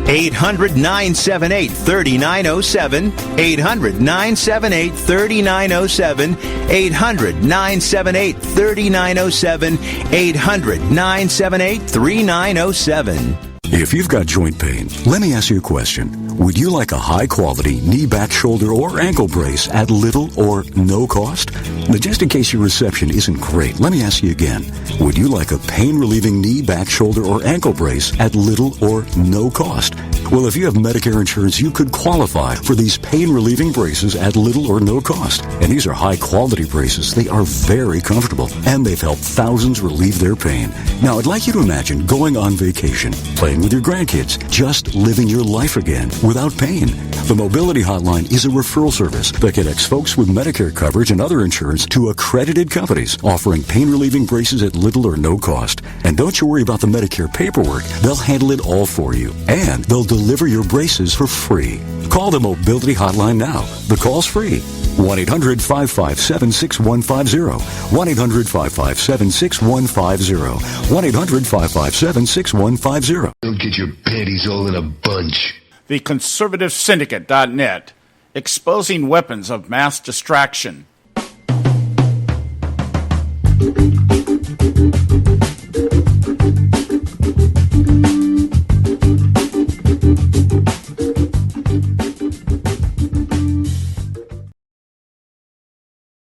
800-978-3907, 800-978-3907, 800-978-3907, 800-978-3907. If you've got joint pain, let me ask you a question. Would you like a high-quality knee, back, shoulder, or ankle brace at little or no cost? Now, just in case your reception isn't great, let me ask you again. Would you like a pain-relieving knee, back, shoulder, or ankle brace at little or no cost? Well, if you have Medicare insurance, you could qualify for these pain-relieving braces at little or no cost. And these are high-quality braces. They are very comfortable, and they've helped thousands relieve their pain. Now, I'd like you to imagine going on vacation, playing with your grandkids, just living your life again without pain. The Mobility Hotline is a referral service that connects folks with Medicare coverage and other insurance to accredited companies offering pain-relieving braces at little or no cost. And don't you worry about the Medicare paperwork. They'll handle it all for you. And they'll deliver your braces for free. Call the Mobility Hotline now. The call's free. 1-800-557-6150. 1-800-557-6150. 1-800-557-6150. Don't get your panties all in a bunch. The Conservative Syndicate.net, exposing weapons of mass distraction